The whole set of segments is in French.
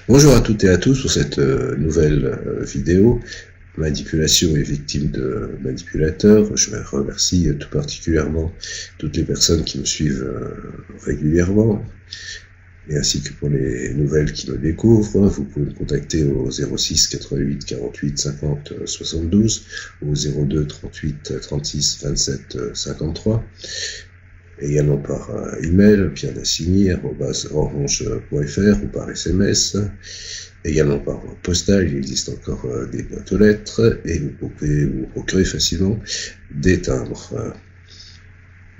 Bonjour à toutes et à tous pour cette nouvelle vidéo. Manipulation et victimes de manipulateurs. Je remercie tout particulièrement toutes les personnes qui me suivent régulièrement, et ainsi que pour les nouvelles qui me découvrent. Vous pouvez me contacter au 06 88 48 50 72, au 02 38 36 27 53. Également par email, pierre.dassigny@orange.fr ou par SMS, également par postal. Il existe encore des boîtes aux lettres et vous pouvez vous procurer facilement des timbres.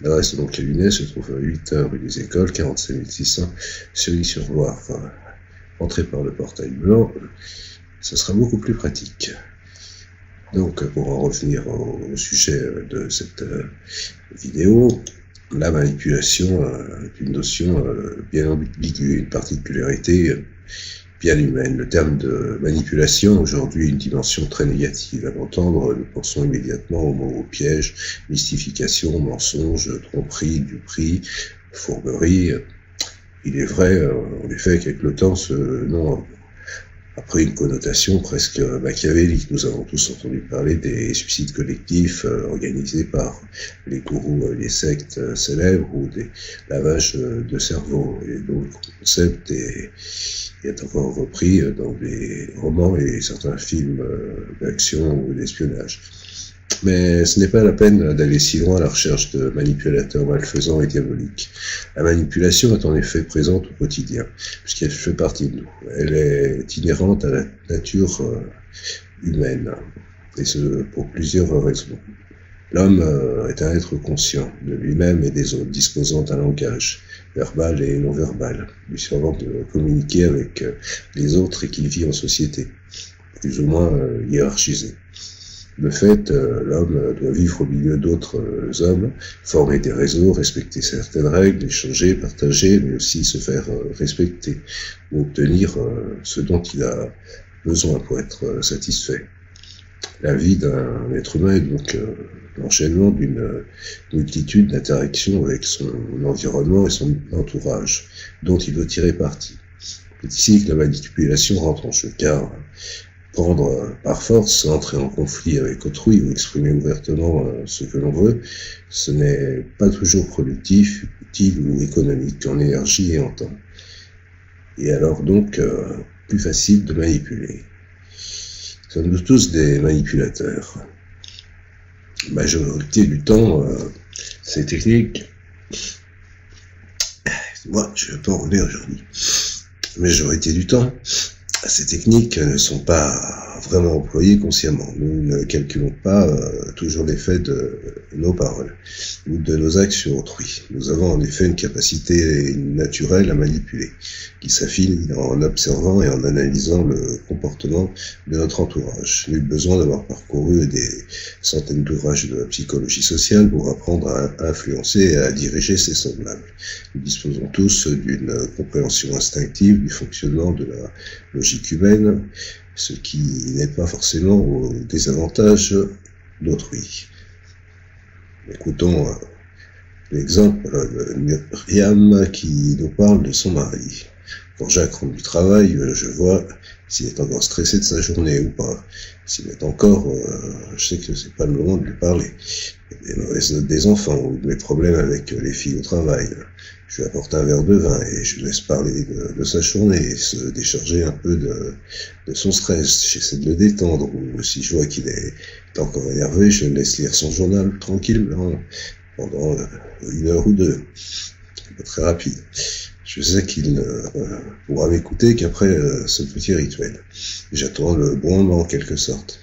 L'adresse de mon cabinet se trouve à 8 rue des Écoles, 45 600 Sully-sur-Loire. Entrez par le portail blanc, ce sera beaucoup plus pratique. Donc, pour en revenir au sujet de cette vidéo, la manipulation est une notion bien ambiguë, une particularité bien humaine. Le terme de manipulation aujourd'hui a une dimension très négative. À l'entendre, nous pensons immédiatement aux mots piège, mystification, mensonge, tromperie, duperie, fourberie. Il est vrai, en effet, qu'avec le temps, ce nom a pris une connotation presque machiavélique. Nous avons tous entendu parler des suicides collectifs organisés par les gourous, les sectes célèbres, ou des lavages de cerveau. Et donc le concept est encore repris dans des romans et certains films d'action ou d'espionnage. Mais ce n'est pas la peine d'aller si loin à la recherche de manipulateurs malfaisants et diaboliques. La manipulation est en effet présente au quotidien, puisqu'elle fait partie de nous. Elle est inhérente à la nature humaine, et ce pour plusieurs raisons. L'homme est un être conscient de lui-même et des autres, disposant d'un langage verbal et non verbal, lui servant de communiquer avec les autres et qu'il vit en société, plus ou moins hiérarchisée. De fait, l'homme doit vivre au milieu d'autres hommes, former des réseaux, respecter certaines règles, échanger, partager, mais aussi se faire respecter, ou obtenir ce dont il a besoin pour être satisfait. La vie d'un être humain est donc l'enchaînement d'une multitude d'interactions avec son environnement et son entourage, dont il doit tirer parti. C'est ici que la manipulation rentre en jeu, car prendre par force, entrer en conflit avec autrui ou exprimer ouvertement ce que l'on veut, ce n'est pas toujours productif, utile ou économique en énergie et en temps. Et alors donc, plus facile de manipuler. Sommes-nous tous des manipulateurs? La majorité du temps, ces techniques... Moi, je ne vais pas en revenir aujourd'hui. La majorité du temps, ces techniques ne sont pas vraiment employées consciemment. Nous ne calculons pas toujours l'effet de nos paroles ou de nos actes sur autrui. Nous avons en effet une capacité naturelle à manipuler, qui s'affine en observant et en analysant le comportement de notre entourage. Nul besoin d'avoir parcouru des centaines d'ouvrages de psychologie sociale pour apprendre à influencer et à diriger ses semblables. Nous disposons tous d'une compréhension instinctive du fonctionnement de la logique humaine, ce qui n'est pas forcément au désavantage d'autrui. Écoutons l'exemple de Myriam qui nous parle de son mari. Quand Jacques rentre du travail, je vois s'il est encore stressé de sa journée ou pas. S'il est encore, je sais que c'est pas le moment de lui parler. Des mauvaises notes des enfants ou de mes problèmes avec les filles au travail. Je lui apporte un verre de vin et je laisse parler de sa journée et se décharger un peu de son stress. J'essaie de le détendre, ou si je vois qu'il est encore énervé, je le laisse lire son journal tranquillement pendant 1 heure ou 2. Pas très rapide. Je sais qu'il ne pourra m'écouter qu'après ce petit rituel. J'attends le bon moment en quelque sorte.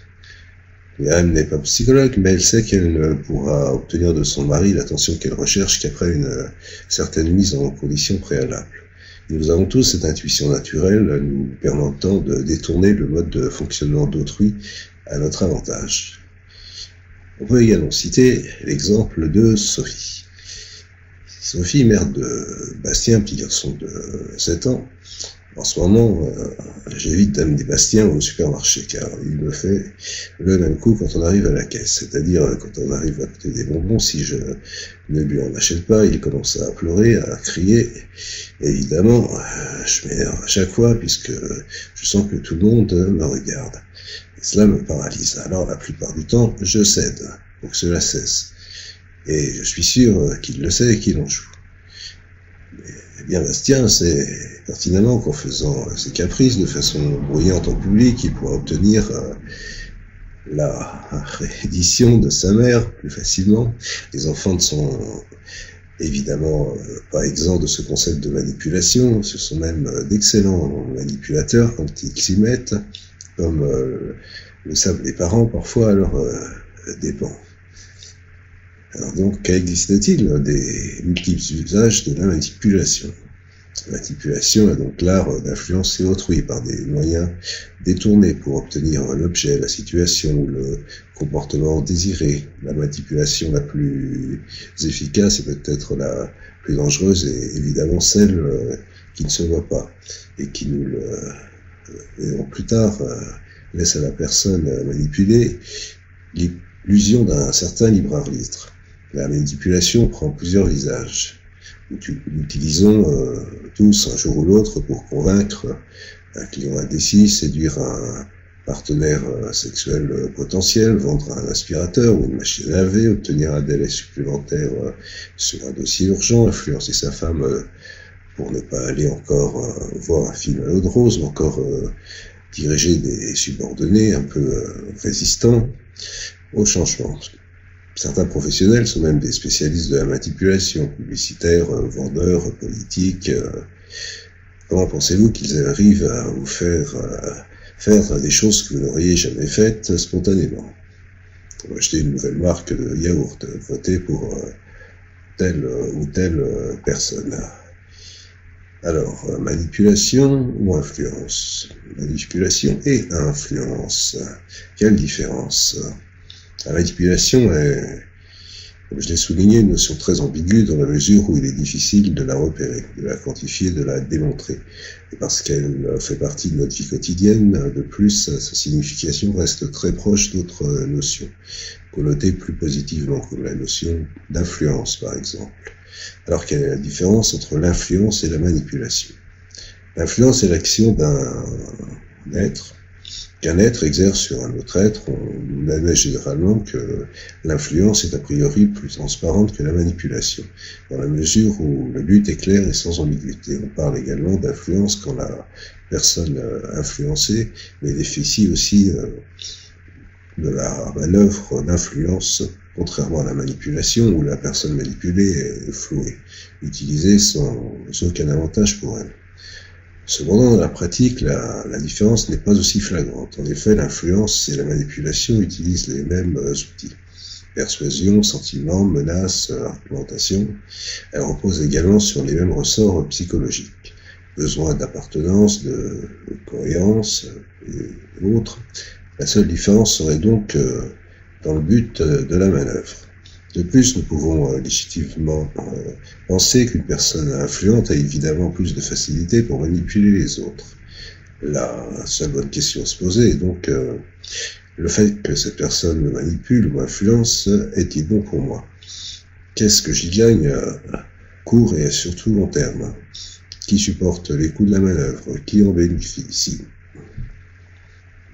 Elle n'est pas psychologue, mais elle sait qu'elle ne pourra obtenir de son mari l'attention qu'elle recherche qu'après une certaine mise en condition préalable. Nous avons tous cette intuition naturelle nous permettant de détourner le mode de fonctionnement d'autrui à notre avantage. On peut également citer l'exemple de Sophie. Sophie, mère de Bastien, petit garçon de 7 ans, En ce moment, j'évite d'amener Bastien au supermarché, car il me fait le même coup quand on arrive à la caisse. C'est-à-dire, quand on arrive à côté des bonbons, si je ne lui en achète pas, il commence à pleurer, à crier. Et évidemment, je m'énerve à chaque fois, puisque je sens que tout le monde me regarde. Et cela me paralyse. Alors, la plupart du temps, je cède pour que cela cesse. Et je suis sûr qu'il le sait et qu'il en joue. Eh bien, Bastien sait pertinemment qu'en faisant ses caprices de façon bruyante en public, il pourra obtenir la réédition de sa mère plus facilement. Les enfants ne sont évidemment pas exempts de ce concept de manipulation. Ce sont même d'excellents manipulateurs quand ils s'y mettent, comme le savent les parents parfois à leur dépens. Alors donc, qu'existe-t-il des multiples usages de la manipulation? La manipulation est donc l'art d'influencer autrui par des moyens détournés pour obtenir l'objet, la situation ou le comportement désiré. La manipulation la plus efficace et peut-être la plus dangereuse est évidemment celle qui ne se voit pas et qui nous plus tard laisse à la personne manipulée l'illusion d'un certain libre arbitre. La manipulation prend plusieurs visages. Nous l'utilisons tous un jour ou l'autre pour convaincre un client indécis, séduire un partenaire sexuel potentiel, vendre un aspirateur ou une machine à laver, obtenir un délai supplémentaire sur un dossier urgent, influencer sa femme pour ne pas aller encore voir un film à l'eau de rose, ou encore diriger des subordonnés un peu résistants au changement. Certains professionnels sont même des spécialistes de la manipulation, publicitaires, vendeurs, politiques. Comment pensez-vous qu'ils arrivent à vous faire des choses que vous n'auriez jamais faites spontanément? Acheter une nouvelle marque de yaourt, voter pour telle ou telle personne. Alors, manipulation ou influence? Manipulation et influence. Quelle différence? La manipulation est, comme je l'ai souligné, une notion très ambiguë dans la mesure où il est difficile de la repérer, de la quantifier, de la démontrer. Et parce qu'elle fait partie de notre vie quotidienne, de plus, sa signification reste très proche d'autres notions, connotées plus positivement, comme la notion d'influence, par exemple. Alors quelle est la différence entre l'influence et la manipulation? L'influence est l'action d'un être, qu'un être exerce sur un autre être. On admet généralement que l'influence est a priori plus transparente que la manipulation, dans la mesure où le but est clair et sans ambiguïté. On parle également d'influence quand la personne influencée bénéficie aussi de la manœuvre d'influence, contrairement à la manipulation où la personne manipulée est flouée, utilisée sans aucun avantage pour elle. Cependant, dans la pratique, la différence n'est pas aussi flagrante. En effet, l'influence et la manipulation utilisent les mêmes outils. Persuasion, sentiment, menace, argumentation. Elles reposent également sur les mêmes ressorts psychologiques. Besoin d'appartenance, de cohérence et autres. La seule différence serait donc dans le but de la manœuvre. De plus, nous pouvons légitimement penser qu'une personne influente a évidemment plus de facilité pour manipuler les autres. La seule bonne question à se poser est donc le fait que cette personne me manipule ou influence, est-il bon pour moi? Qu'est-ce que j'y gagne à court et surtout long terme? Qui supporte les coûts de la manœuvre? Qui en bénéficie?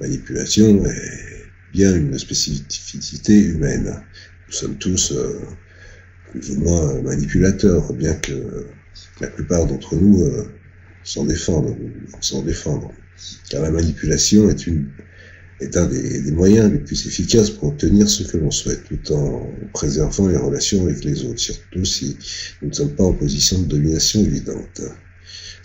Manipulation est bien une spécificité humaine. Nous sommes tous plus ou moins manipulateurs, bien que la plupart d'entre nous s'en défendent. Car la manipulation est un des moyens les plus efficaces pour obtenir ce que l'on souhaite, tout en préservant les relations avec les autres, surtout si nous ne sommes pas en position de domination évidente.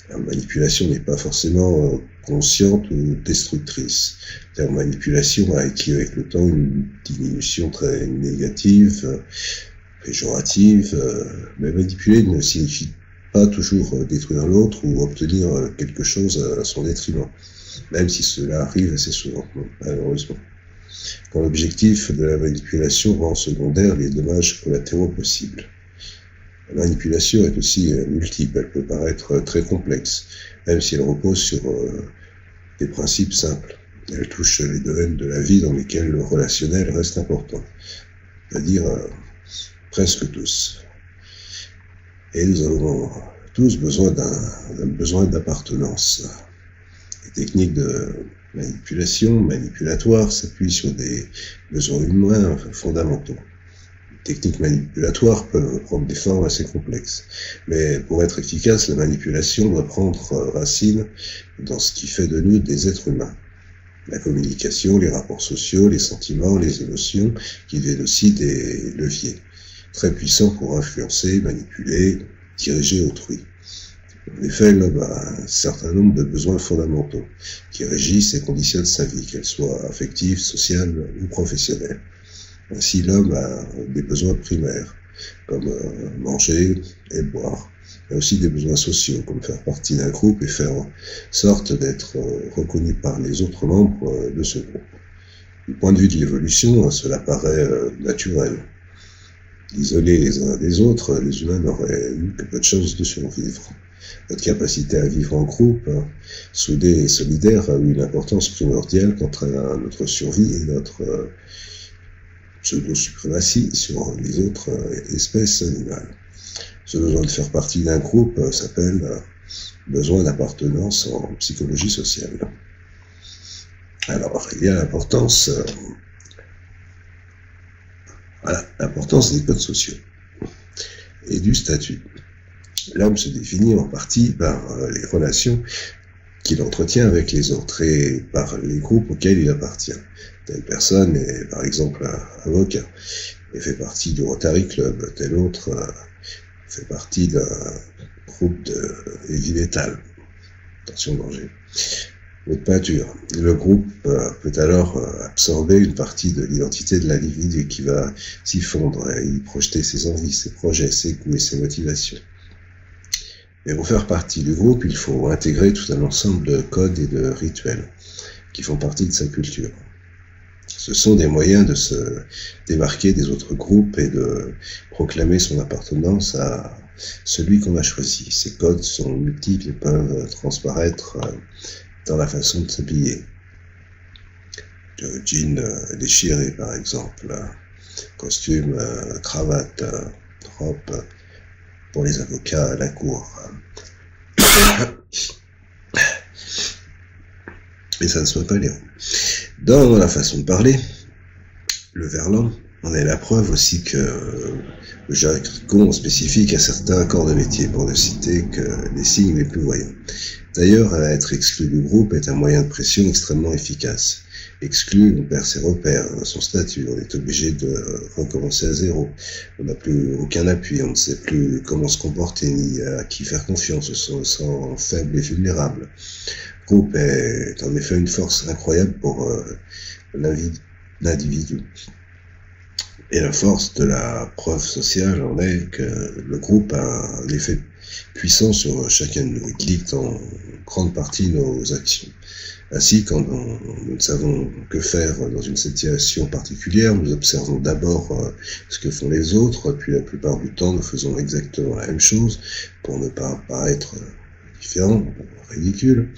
La manipulation n'est pas forcément consciente ou destructrice. La manipulation a acquis avec le temps une diminution très négative, péjorative, mais manipuler ne signifie pas toujours détruire l'autre ou obtenir quelque chose à son détriment, même si cela arrive assez souvent, malheureusement. Quand l'objectif de la manipulation rend secondaire les dommages collatéraux possibles. La manipulation est aussi multiple, elle peut paraître très complexe, même si elle repose sur des principes simples. Elle touche les domaines de la vie dans lesquels le relationnel reste important, c'est-à-dire presque tous. Et nous avons tous besoin d'appartenance. Les techniques de manipulatoires s'appuient sur des besoins humains fondamentaux. Les techniques manipulatoires peuvent prendre des formes assez complexes, mais pour être efficace, la manipulation doit prendre racine dans ce qui fait de nous des êtres humains. La communication, les rapports sociaux, les sentiments, les émotions, qui deviennent aussi des leviers très puissants pour influencer, manipuler, diriger autrui. En effet, l'homme a un certain nombre de besoins fondamentaux qui régissent et conditionnent sa vie, qu'elle soit affective, sociale ou professionnelle. Ainsi, l'homme a des besoins primaires, comme manger et boire, mais aussi des besoins sociaux, comme faire partie d'un groupe et faire en sorte d'être reconnu par les autres membres de ce groupe. Du point de vue de l'évolution, cela paraît naturel. Isolés les uns des autres, les humains n'auraient eu que peu de chances de survivre. Notre capacité à vivre en groupe, soudé et solidaire, a eu une importance primordiale quant à notre survie et notre pseudo-suprématie sur les autres espèces animales. Ce besoin de faire partie d'un groupe s'appelle besoin d'appartenance en psychologie sociale. Alors, il y a l'importance des codes sociaux et du statut. L'homme se définit en partie par les relations qu'il entretient avec les autres et par les groupes auxquels il appartient. Telle personne est par exemple un avocat et fait partie du Rotary Club, tel autre fait partie d'un groupe de heavy metal. Attention danger. Ou de peinture. Le groupe peut alors absorber une partie de l'identité de l'individu qui va s'y fondre et y projeter ses envies, ses projets, ses goûts et ses motivations. Mais pour faire partie du groupe, il faut intégrer tout un ensemble de codes et de rituels qui font partie de sa culture. Ce sont des moyens de se démarquer des autres groupes et de proclamer son appartenance à celui qu'on a choisi. Ces codes sont multiples et peuvent transparaître dans la façon de s'habiller. Jean déchiré par exemple, costume, cravate, robe, pour les avocats à la cour. Mais ça ne soit pas les roues. Dans la façon de parler, le verlan en est la preuve aussi que le jargon spécifique à certains corps de métier, pour ne citer que les signes les plus voyants. D'ailleurs, être exclu du groupe est un moyen de pression extrêmement efficace. Exclu, on perd ses repères, son statut, on est obligé de recommencer à zéro. On n'a plus aucun appui, on ne sait plus comment se comporter ni à qui faire confiance, on se sent faible et vulnérable. Le groupe est en effet une force incroyable pour l'individu. Et la force de la preuve sociale en est que le groupe a un effet puissant sur chacun de nous et qui dicte en grande partie nos actions. Ainsi, quand nous ne savons que faire dans une situation particulière, nous observons d'abord ce que font les autres, puis la plupart du temps nous faisons exactement la même chose pour ne pas paraître différent, ridicule.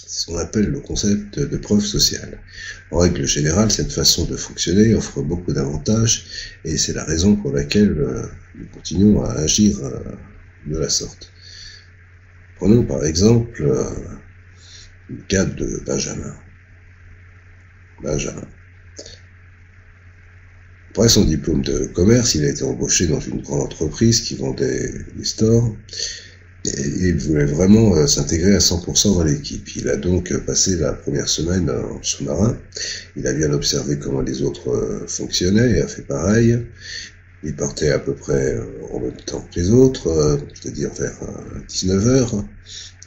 C'est ce qu'on appelle le concept de preuve sociale. En règle générale, cette façon de fonctionner offre beaucoup d'avantages et c'est la raison pour laquelle nous continuons à agir de la sorte. Prenons par exemple le cas de Benjamin. Après son diplôme de commerce, il a été embauché dans une grande entreprise qui vendait des stores. Et il voulait vraiment s'intégrer à 100% dans l'équipe. Il a donc passé la première semaine en sous-marin. Il a bien observé comment les autres fonctionnaient et a fait pareil. Il partait à peu près en même temps que les autres, c'est-à-dire vers 19h,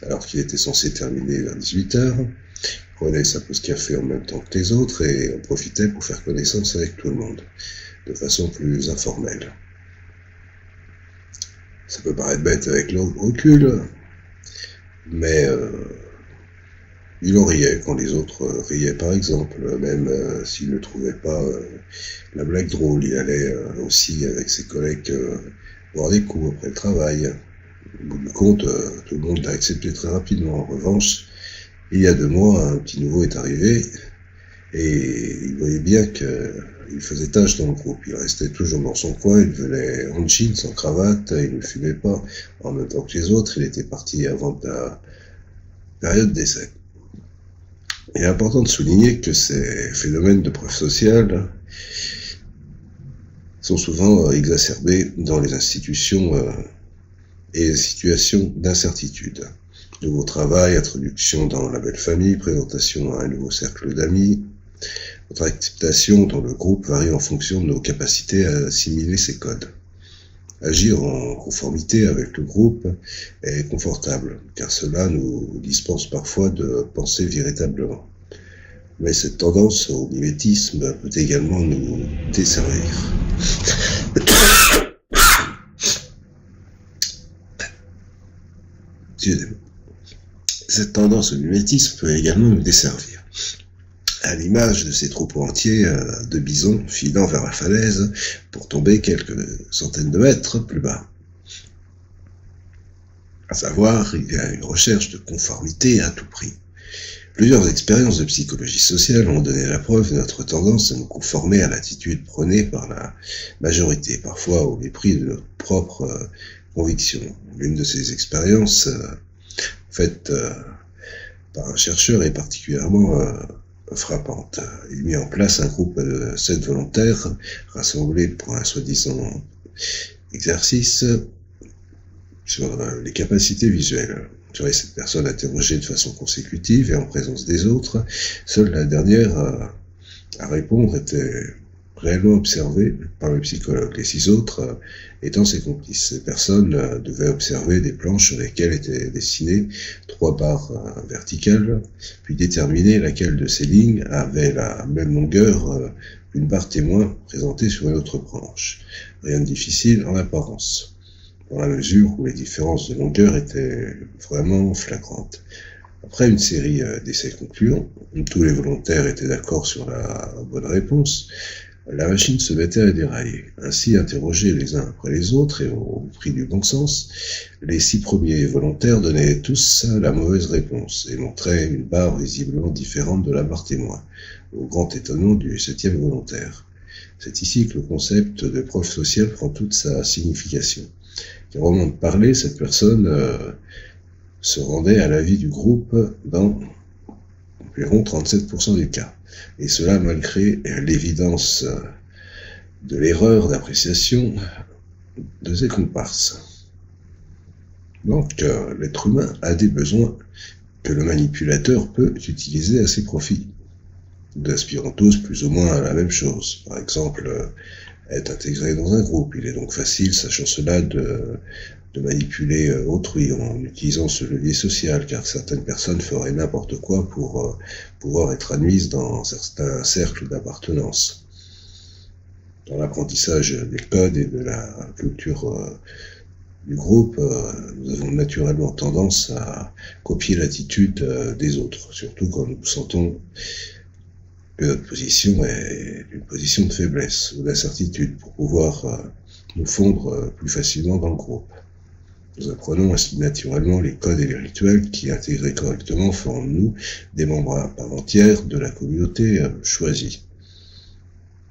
alors qu'il était censé terminer vers 18h. Il prenait sa pause café en même temps que les autres et en profitait pour faire connaissance avec tout le monde, de façon plus informelle. Ça peut paraître bête avec le recul, mais il en riait quand les autres riaient par exemple, même s'il ne trouvait pas la blague drôle. Il allait aussi avec ses collègues boire des coups après le travail. Au bout du compte, tout le monde l'a accepté très rapidement. En revanche, il y a 2 mois, un petit nouveau est arrivé et il voyait bien qu'il faisait tâche dans le groupe. Il restait toujours dans son coin, il venait en jean, sans cravate, il ne fumait pas en même temps que les autres, il était parti avant la période d'essai. Il est important de souligner que ces phénomènes de preuve sociale sont souvent exacerbés dans les institutions et les situations d'incertitude. Nouveau travail, introduction dans la belle famille, présentation à un nouveau cercle d'amis. Notre acceptation dans le groupe varie en fonction de nos capacités à assimiler ces codes. Agir en conformité avec le groupe est confortable, car cela nous dispense parfois de penser véritablement. Mais cette tendance au mimétisme peut également nous desservir. Cette tendance au mimétisme peut également nous desservir. À l'image de ces troupeaux entiers de bisons filant vers la falaise pour tomber quelques centaines de mètres plus bas. À savoir, il y a une recherche de conformité à tout prix. Plusieurs expériences de psychologie sociale ont donné la preuve de notre tendance à nous conformer à l'attitude prônée par la majorité, parfois au mépris de nos propres convictions. L'une de ces expériences faite par un chercheur est particulièrement frappante. Il mit en place un groupe de 7 volontaires rassemblés pour un soi-disant exercice sur les capacités visuelles. Sur les 7 personnes interrogées de façon consécutive et en présence des autres, seule la dernière à répondre était réellement observée par le psychologue, les 6 autres étant ses complices. Ces personnes devaient observer des planches sur lesquelles étaient dessinées 3 barres verticales, puis déterminer laquelle de ces lignes avait la même longueur qu'une barre témoin présentée sur une autre planche. Rien de difficile en apparence, dans la mesure où les différences de longueur étaient vraiment flagrantes. Après une série d'essais concluants, où tous les volontaires étaient d'accord sur la bonne réponse, la machine se mettait à dérailler. Ainsi, interrogés les uns après les autres et au prix du bon sens, les 6 premiers volontaires donnaient tous la mauvaise réponse et montraient une barre visiblement différente de la barre témoin, au grand étonnement du 7e volontaire. C'est ici que le concept de preuve sociale prend toute sa signification. Car au moment de parler, cette personne se rendait à l'avis du groupe dans environ 37% des cas. Et cela malgré l'évidence de l'erreur d'appréciation de ses comparses. Donc, l'être humain a des besoins que le manipulateur peut utiliser à ses profits. Nous aspirons tous plus ou moins à la même chose. Par exemple, être intégré dans un groupe. Il est donc facile, sachant cela, de manipuler autrui en utilisant ce levier social, car certaines personnes feraient n'importe quoi pour pouvoir être admises dans certains cercles d'appartenance. Dans l'apprentissage des codes et de la culture du groupe, nous avons naturellement tendance à copier l'attitude des autres, surtout quand nous sentons que notre position est une position de faiblesse ou d'incertitude pour pouvoir nous fondre plus facilement dans le groupe. Nous apprenons ainsi naturellement les codes et les rituels qui, intégrés correctement, font de nous des membres à part entière de la communauté choisie.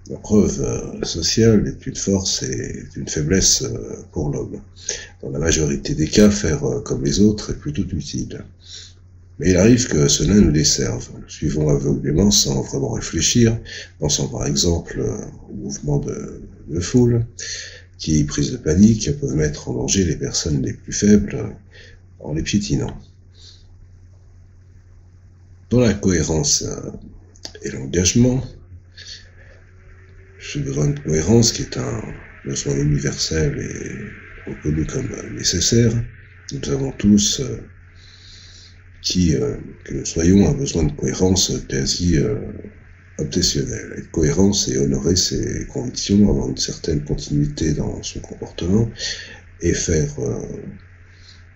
La preuve sociale est une force et une faiblesse pour l'homme. Dans la majorité des cas, faire comme les autres est plutôt utile. Mais il arrive que cela nous desserve. Nous suivons aveuglément sans vraiment réfléchir, pensant par exemple au mouvement de foule, qui, prises de panique, peuvent mettre en danger les personnes les plus faibles en les piétinant. Dans la cohérence et l'engagement, ce besoin de cohérence, qui est un besoin universel et reconnu comme nécessaire, nous avons tous, que nous soyons, un besoin de cohérence quasi obsessionnel. Être cohérent, c'est honorer ses convictions, avoir une certaine continuité dans son comportement et faire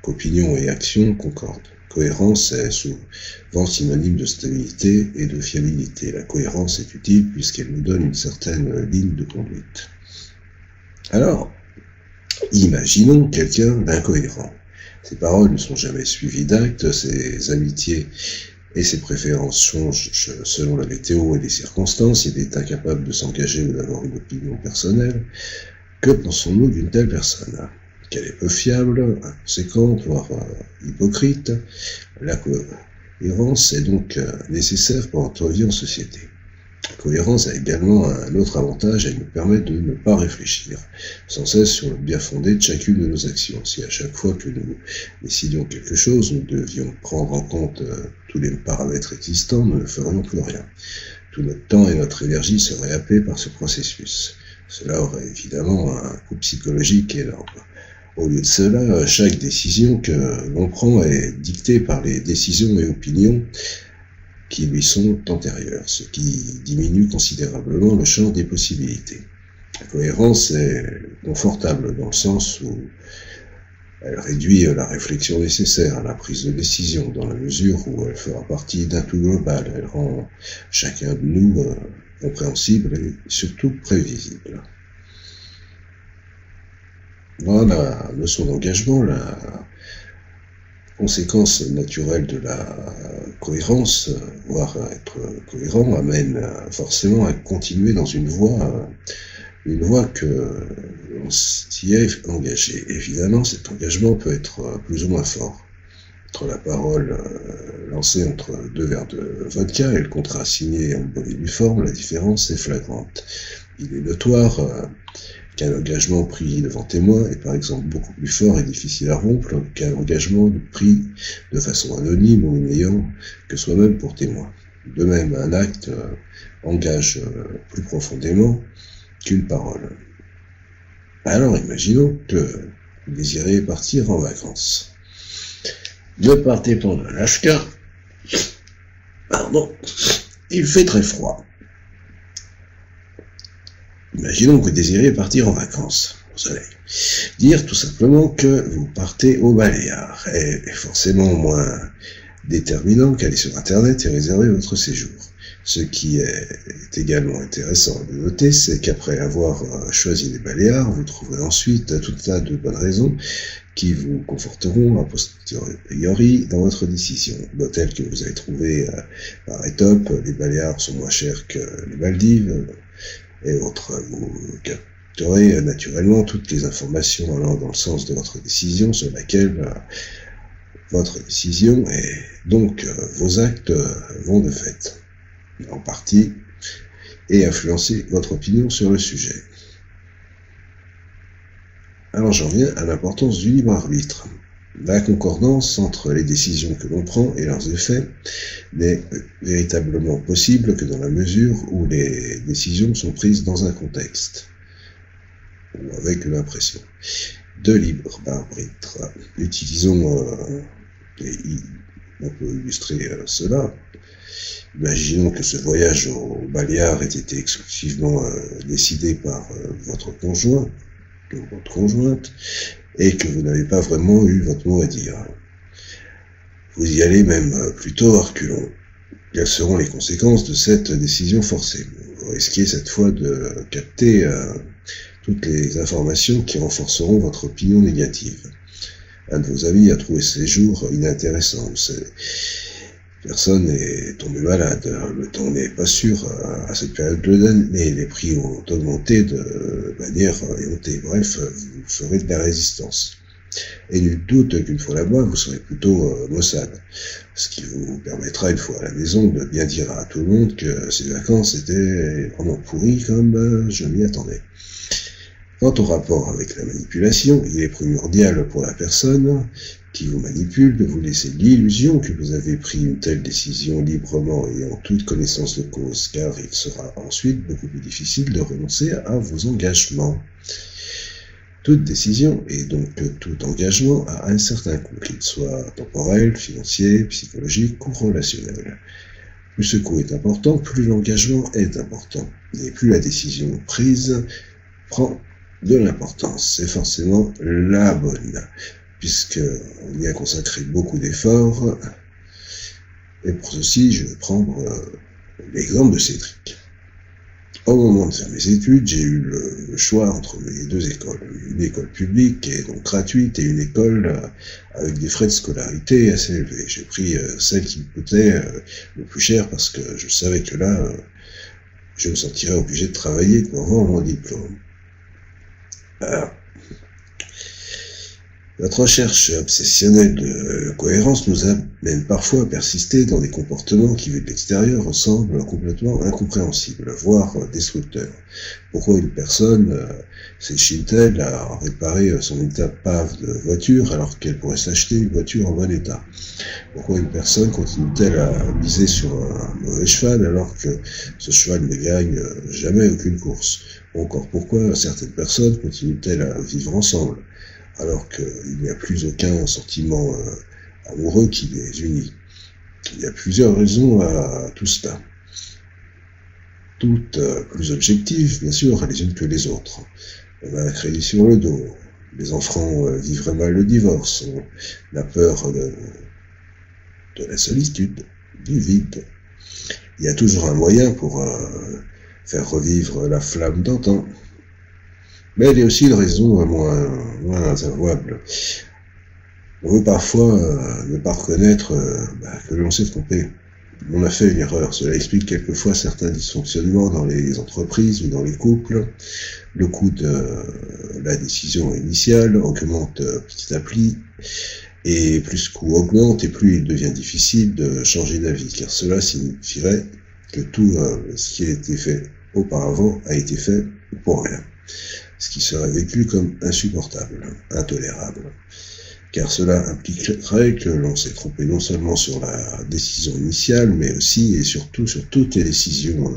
qu'opinion et action concordent. Cohérence est souvent synonyme de stabilité et de fiabilité. La cohérence est utile puisqu'elle nous donne une certaine ligne de conduite. Alors, Imaginons quelqu'un d'incohérent. Ses paroles ne sont jamais suivies d'actes, ses amitiés et ses préférences changent selon la météo et les circonstances. Il est incapable de s'engager ou d'avoir une opinion personnelle. Que pensons-nous d'une telle personne? Qu'elle est peu fiable, inconséquente, voire hypocrite. La cohérence est donc nécessaire pour notre vie en société. La cohérence a également un autre avantage, elle nous permet de ne pas réfléchir sans cesse sur le bien fondé de chacune de nos actions. Si à chaque fois que nous décidions quelque chose, nous devions prendre en compte tous les paramètres existants, nous ne ferions plus rien. Tout notre temps et notre énergie seraient happés par ce processus. Cela aurait évidemment un coût psychologique énorme. Au lieu de cela, chaque décision que l'on prend est dictée par les décisions et opinions qui lui sont antérieures, ce qui diminue considérablement le champ des possibilités. La cohérence est confortable dans le sens où elle réduit la réflexion nécessaire à la prise de décision, dans la mesure où elle fera partie d'un tout global. Elle rend chacun de nous compréhensible et surtout prévisible. Dans la notion d'engagement, la conséquence naturelle de la cohérence, voire être cohérent, amène forcément à continuer dans une voie que l'on s'y est engagé. Évidemment, cet engagement peut être plus ou moins fort. Entre la parole lancée entre deux verres de vodka et le contrat signé en bonne et due forme, la différence est flagrante. Il est notoire qu'un engagement pris devant témoin est par exemple beaucoup plus fort et difficile à rompre qu'un engagement pris de façon anonyme ou n'ayant que soi-même pour témoin. De même, un acte engage plus profondément qu'une parole. Alors imaginons que vous désirez partir en vacances. Ne partez pas en Alaska. Pardon. Il fait très froid. Imaginons que vous désirez partir en vacances au soleil. Dire tout simplement que vous partez aux Baléares est forcément moins déterminant qu'aller sur Internet et réserver votre séjour. Ce qui est également intéressant de noter, c'est qu'après avoir choisi les Baléares, vous trouverez ensuite tout un tas de bonnes raisons qui vous conforteront a posteriori dans votre décision. L'hôtel que vous avez trouvé paraît top, les Baléares sont moins chers que les Maldives, et autres. Vous capterez naturellement toutes les informations allant dans le sens de votre décision, sur laquelle votre décision et donc vos actes vont de fait, en partie, et influencer votre opinion sur le sujet. Alors j'en viens à l'importance du libre arbitre. La concordance entre les décisions que l'on prend et leurs effets n'est véritablement possible que dans la mesure où les décisions sont prises dans un contexte, ou avec l'impression de libre arbitre. Utilisons, et on peut illustrer cela. Imaginons que ce voyage aux Baléares ait été exclusivement décidé par votre conjoint ou votre conjointe, et que vous n'avez pas vraiment eu votre mot à dire. Vous y allez même plutôt à reculons. Quelles seront les conséquences de cette décision forcée? Vous risquez cette fois de capter toutes les informations qui renforceront votre opinion négative. Un de vos amis a trouvé ce séjour inintéressant. Personne est tombé malade. Le temps n'est pas sûr à cette période de l'année. Les prix ont augmenté de manière éhontée. Bref, vous ferez de la résistance. Et nul doute qu'une fois là-bas, vous serez plutôt maussade. Ce qui vous permettra, une fois à la maison, de bien dire à tout le monde que ces vacances étaient vraiment pourries comme je m'y attendais. Quant au rapport avec la manipulation, il est primordial pour la personne qui vous manipule de vous laisser l'illusion que vous avez pris une telle décision librement et en toute connaissance de cause, car il sera ensuite beaucoup plus difficile de renoncer à vos engagements. Toute décision, et donc tout engagement, a un certain coût, qu'il soit temporel, financier, psychologique ou relationnel. Plus ce coût est important, plus l'engagement est important, et plus la décision prise prend de l'importance. C'est forcément la bonne, puisqu'on y a consacré beaucoup d'efforts. Et pour ceci, je vais prendre l'exemple de Cédric. Au moment de faire mes études, j'ai eu le choix entre mes deux écoles. Une école publique et donc gratuite et une école avec des frais de scolarité assez élevés. J'ai pris celle qui me coûtait le plus cher parce que je savais que là, je me sentirais obligé de travailler pour avoir mon diplôme. Alors, notre recherche obsessionnelle de cohérence nous amène parfois à persister dans des comportements qui, vus de l'extérieur, ressemblent complètement incompréhensibles, voire destructeurs. Pourquoi une personne s'échine-t-elle à réparer son épave de voiture alors qu'elle pourrait s'acheter une voiture en bon état? Pourquoi une personne continue-t-elle à miser sur un mauvais cheval alors que ce cheval ne gagne jamais aucune course? Ou encore, pourquoi certaines personnes continuent-elles à vivre ensemble alors qu'il n'y a plus aucun sentiment amoureux qui les unit? Il y a plusieurs raisons à tout cela, toutes plus objectives, bien sûr, les unes que les autres. On a un crédit sur le dos, les enfants vivraient mal le divorce, on a peur de la solitude, du vide. Il y a toujours un moyen pour faire revivre la flamme d'antan. Mais il y a aussi une raison moins avouable. On veut parfois ne pas reconnaître que l'on s'est trompé. On a fait une erreur. Cela explique quelquefois certains dysfonctionnements dans les entreprises ou dans les couples. Le coût de la décision initiale augmente petit à petit, et plus ce coût augmente, et plus il devient difficile de changer d'avis, car cela signifierait que tout ce qui a été fait auparavant a été fait pour rien. Ce qui serait vécu comme insupportable, intolérable, car cela impliquerait que l'on s'est trompé non seulement sur la décision initiale, mais aussi et surtout sur toutes les décisions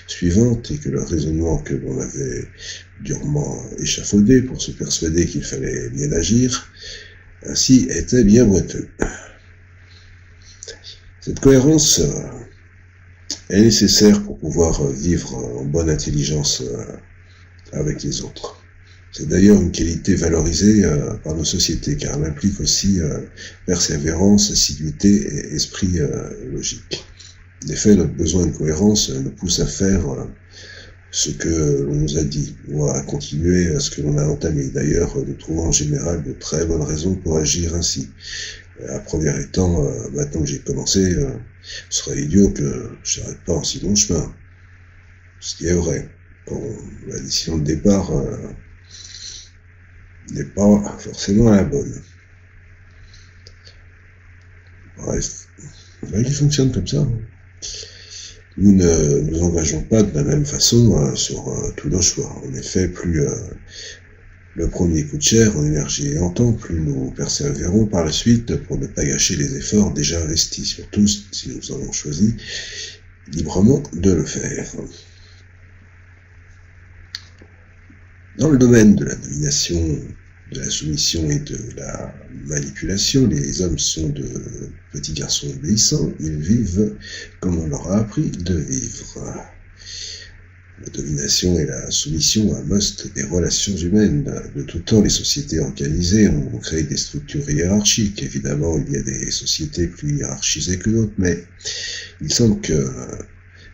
suivantes, et que le raisonnement que l'on avait durement échafaudé pour se persuader qu'il fallait bien agir, ainsi était bien boiteux. Cette cohérence est nécessaire pour pouvoir vivre en bonne intelligence avec les autres. C'est d'ailleurs une qualité valorisée par nos sociétés, car elle implique aussi persévérance, assiduité et esprit logique. En effet, notre besoin de cohérence nous pousse à faire ce que l'on nous a dit, ou à continuer ce que l'on a entamé. D'ailleurs, nous trouvons en général de très bonnes raisons pour agir ainsi. La première étant, maintenant que j'ai commencé, ce serait idiot que je n'arrête pas en si long chemin. Ce qui est vrai. Bon, la décision de départ n'est pas forcément la bonne. Bref, la vie fonctionne comme ça. Nous ne nous engageons pas de la même façon sur tous nos choix. En effet, plus le premier coûte cher en énergie et en temps, plus nous persévérons par la suite pour ne pas gâcher les efforts déjà investis, surtout si nous avons choisi librement de le faire. Dans le domaine de la domination, de la soumission et de la manipulation, les hommes sont de petits garçons obéissants, ils vivent comme on leur a appris de vivre. La domination et la soumission, un must des relations humaines. De tout temps, les sociétés organisées ont créé des structures hiérarchiques. Évidemment, il y a des sociétés plus hiérarchisées que d'autres, mais il semble que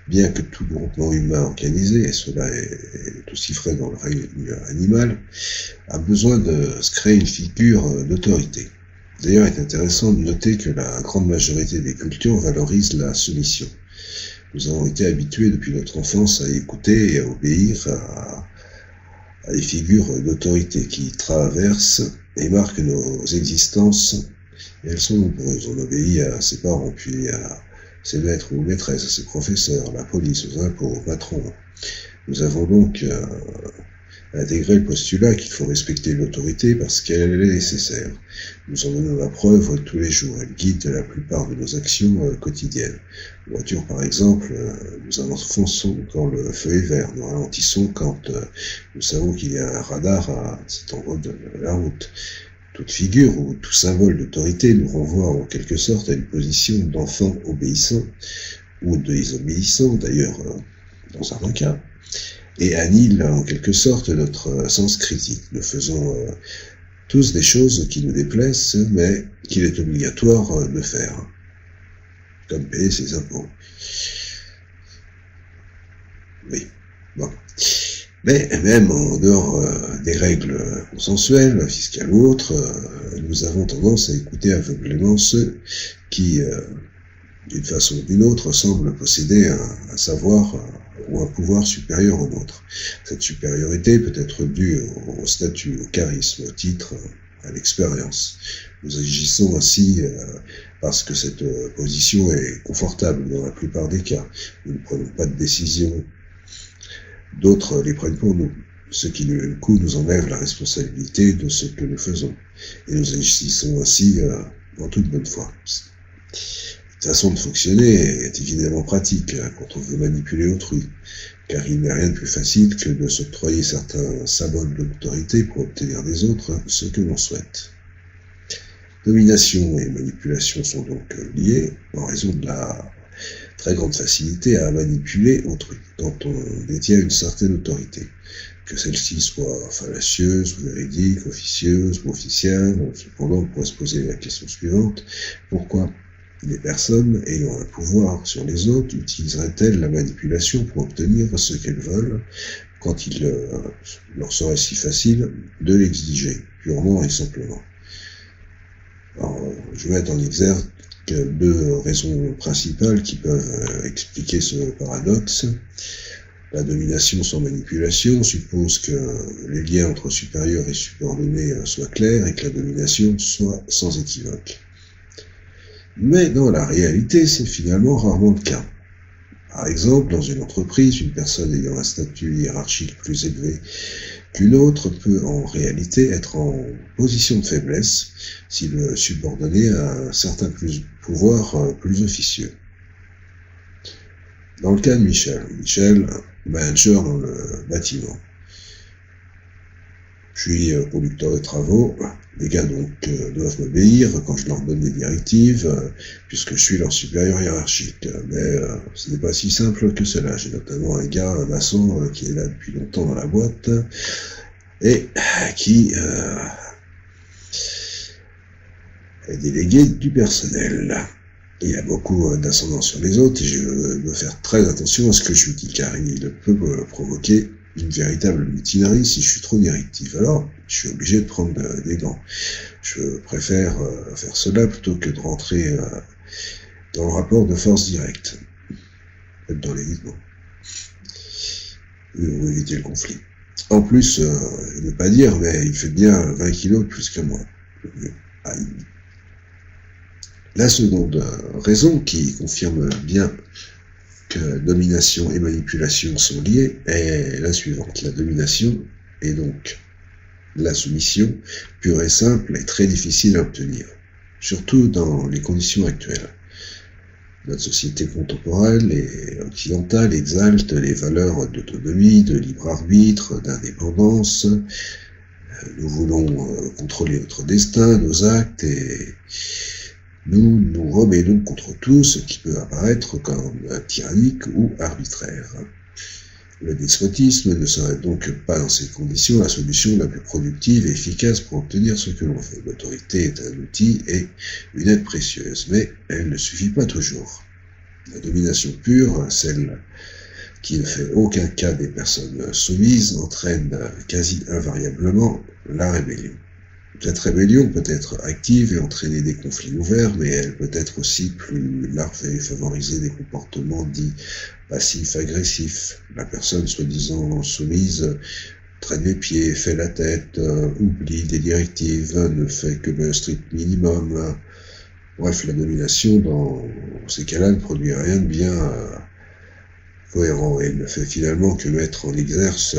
bien que tout groupement humain organisé, et cela est aussi vrai dans le règne animal, a besoin de se créer une figure d'autorité. D'ailleurs, il est intéressant de noter que la grande majorité des cultures valorise la soumission. Nous avons été habitués depuis notre enfance à écouter et à obéir à des figures d'autorité qui traversent et marquent nos existences, et elles sont nombreuses. On obéit à ses parents, puis à ses maîtres ou maîtresses, à ses professeurs, la police, aux impôts, aux patrons. Nous avons donc intégré le postulat qu'il faut respecter l'autorité parce qu'elle est nécessaire. Nous en donnons la preuve tous les jours. Elle guide la plupart de nos actions quotidiennes. En voiture, par exemple, nous avançons quand le feu est vert. Nous ralentissons quand nous savons qu'il y a un radar à cet endroit de la route. Toute figure ou tout symbole d'autorité nous renvoie en quelque sorte à une position d'enfant obéissant ou de désobéissant, d'ailleurs dans certains cas, et annihile en quelque sorte notre sens critique. Nous faisons tous des choses qui nous déplaisent, mais qu'il est obligatoire de faire, comme payer ses impôts. Oui, Bon. Mais même en dehors des règles consensuelles, fiscales ou autres, nous avons tendance à écouter aveuglément ceux qui, d'une façon ou d'une autre, semblent posséder un savoir ou un pouvoir supérieur au nôtre. Cette supériorité peut être due au statut, au charisme, au titre, à l'expérience. Nous agissons ainsi parce que cette position est confortable dans la plupart des cas. Nous ne prenons pas de décision. D'autres les prennent pour nous, ce qui du coup nous enlève la responsabilité de ce que nous faisons. Et nous agissons ainsi en toute bonne foi. Cette façon de fonctionner est évidemment pratique quand on veut manipuler autrui, car il n'est rien de plus facile que de s'octroyer certains symboles d'autorité pour obtenir des autres ce que l'on souhaite. Domination et manipulation sont donc liées en raison de la très grande facilité à manipuler autrui quand on détient une certaine autorité, que celle-ci soit fallacieuse ou véridique, officieuse ou officielle. Cependant, on pourrait se poser la question suivante: pourquoi les personnes ayant un pouvoir sur les autres utiliseraient-elles la manipulation pour obtenir ce qu'elles veulent quand il leur serait si facile de l'exiger, purement et simplement? Alors, je vais mettre en exergue deux raisons principales qui peuvent expliquer ce paradoxe. La domination sans manipulation suppose que les liens entre supérieurs et subordonnés soient clairs et que la domination soit sans équivoque. Mais dans la réalité, c'est finalement rarement le cas. Par exemple, dans une entreprise, une personne ayant un statut hiérarchique plus élevé qu'une autre peut en réalité être en position de faiblesse si le subordonné a un certain pouvoir plus officieux. Dans le cas de Michel, manager dans le bâtiment. Je suis conducteur de travaux, les gars donc doivent m'obéir quand je leur donne des directives, puisque je suis leur supérieur hiérarchique. Mais ce n'est pas si simple que cela. J'ai notamment un maçon qui est là depuis longtemps dans la boîte et qui est délégué du personnel. Il y a beaucoup d'ascendance sur les autres et je veux faire très attention à ce que je lui dis, car il peut provoquer une véritable mutinerie si je suis trop directif. Alors, je suis obligé de prendre des gants. Je préfère faire cela plutôt que de rentrer dans le rapport de force directe, être dans l'évitement, ou éviter le conflit. En plus, je ne veux pas dire, mais il fait bien 20 kilos de plus que moi. Aïe. La seconde raison qui confirme bien que domination et manipulation sont liées est la suivante. La domination est donc la soumission pure et simple et très difficile à obtenir, surtout dans les conditions actuelles. Notre société contemporaine et occidentale exalte les valeurs d'autonomie, de libre arbitre, d'indépendance. Nous voulons contrôler notre destin, nos actes, et nous nous rebellons contre tout ce qui peut apparaître comme tyrannique ou arbitraire. Le despotisme ne serait donc pas dans ces conditions la solution la plus productive et efficace pour obtenir ce que l'on veut. L'autorité est un outil et une aide précieuse, mais elle ne suffit pas toujours. La domination pure, celle qui ne fait aucun cas des personnes soumises, entraîne quasi invariablement la rébellion. Cette rébellion peut être active et entraîner des conflits ouverts, mais elle peut être aussi plus larvée, favoriser des comportements dits passifs-agressifs. La personne soi-disant soumise traîne les pieds, fait la tête, oublie des directives, ne fait que le strict minimum. Bref, la domination, dans ces cas-là, ne produit rien de bien cohérent. Elle ne fait finalement que mettre en exerce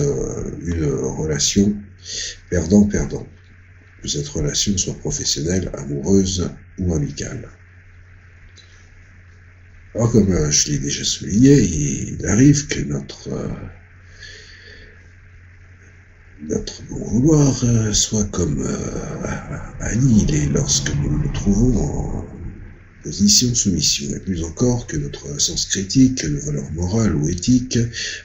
une relation perdant-perdant. Que cette relation soit professionnelle, amoureuse ou amicale. Alors, comme je l'ai déjà souligné, il arrive que notre bon vouloir soit comme annihilé lorsque nous nous trouvons en position de soumission, et plus encore que notre sens critique, nos valeurs morales ou éthiques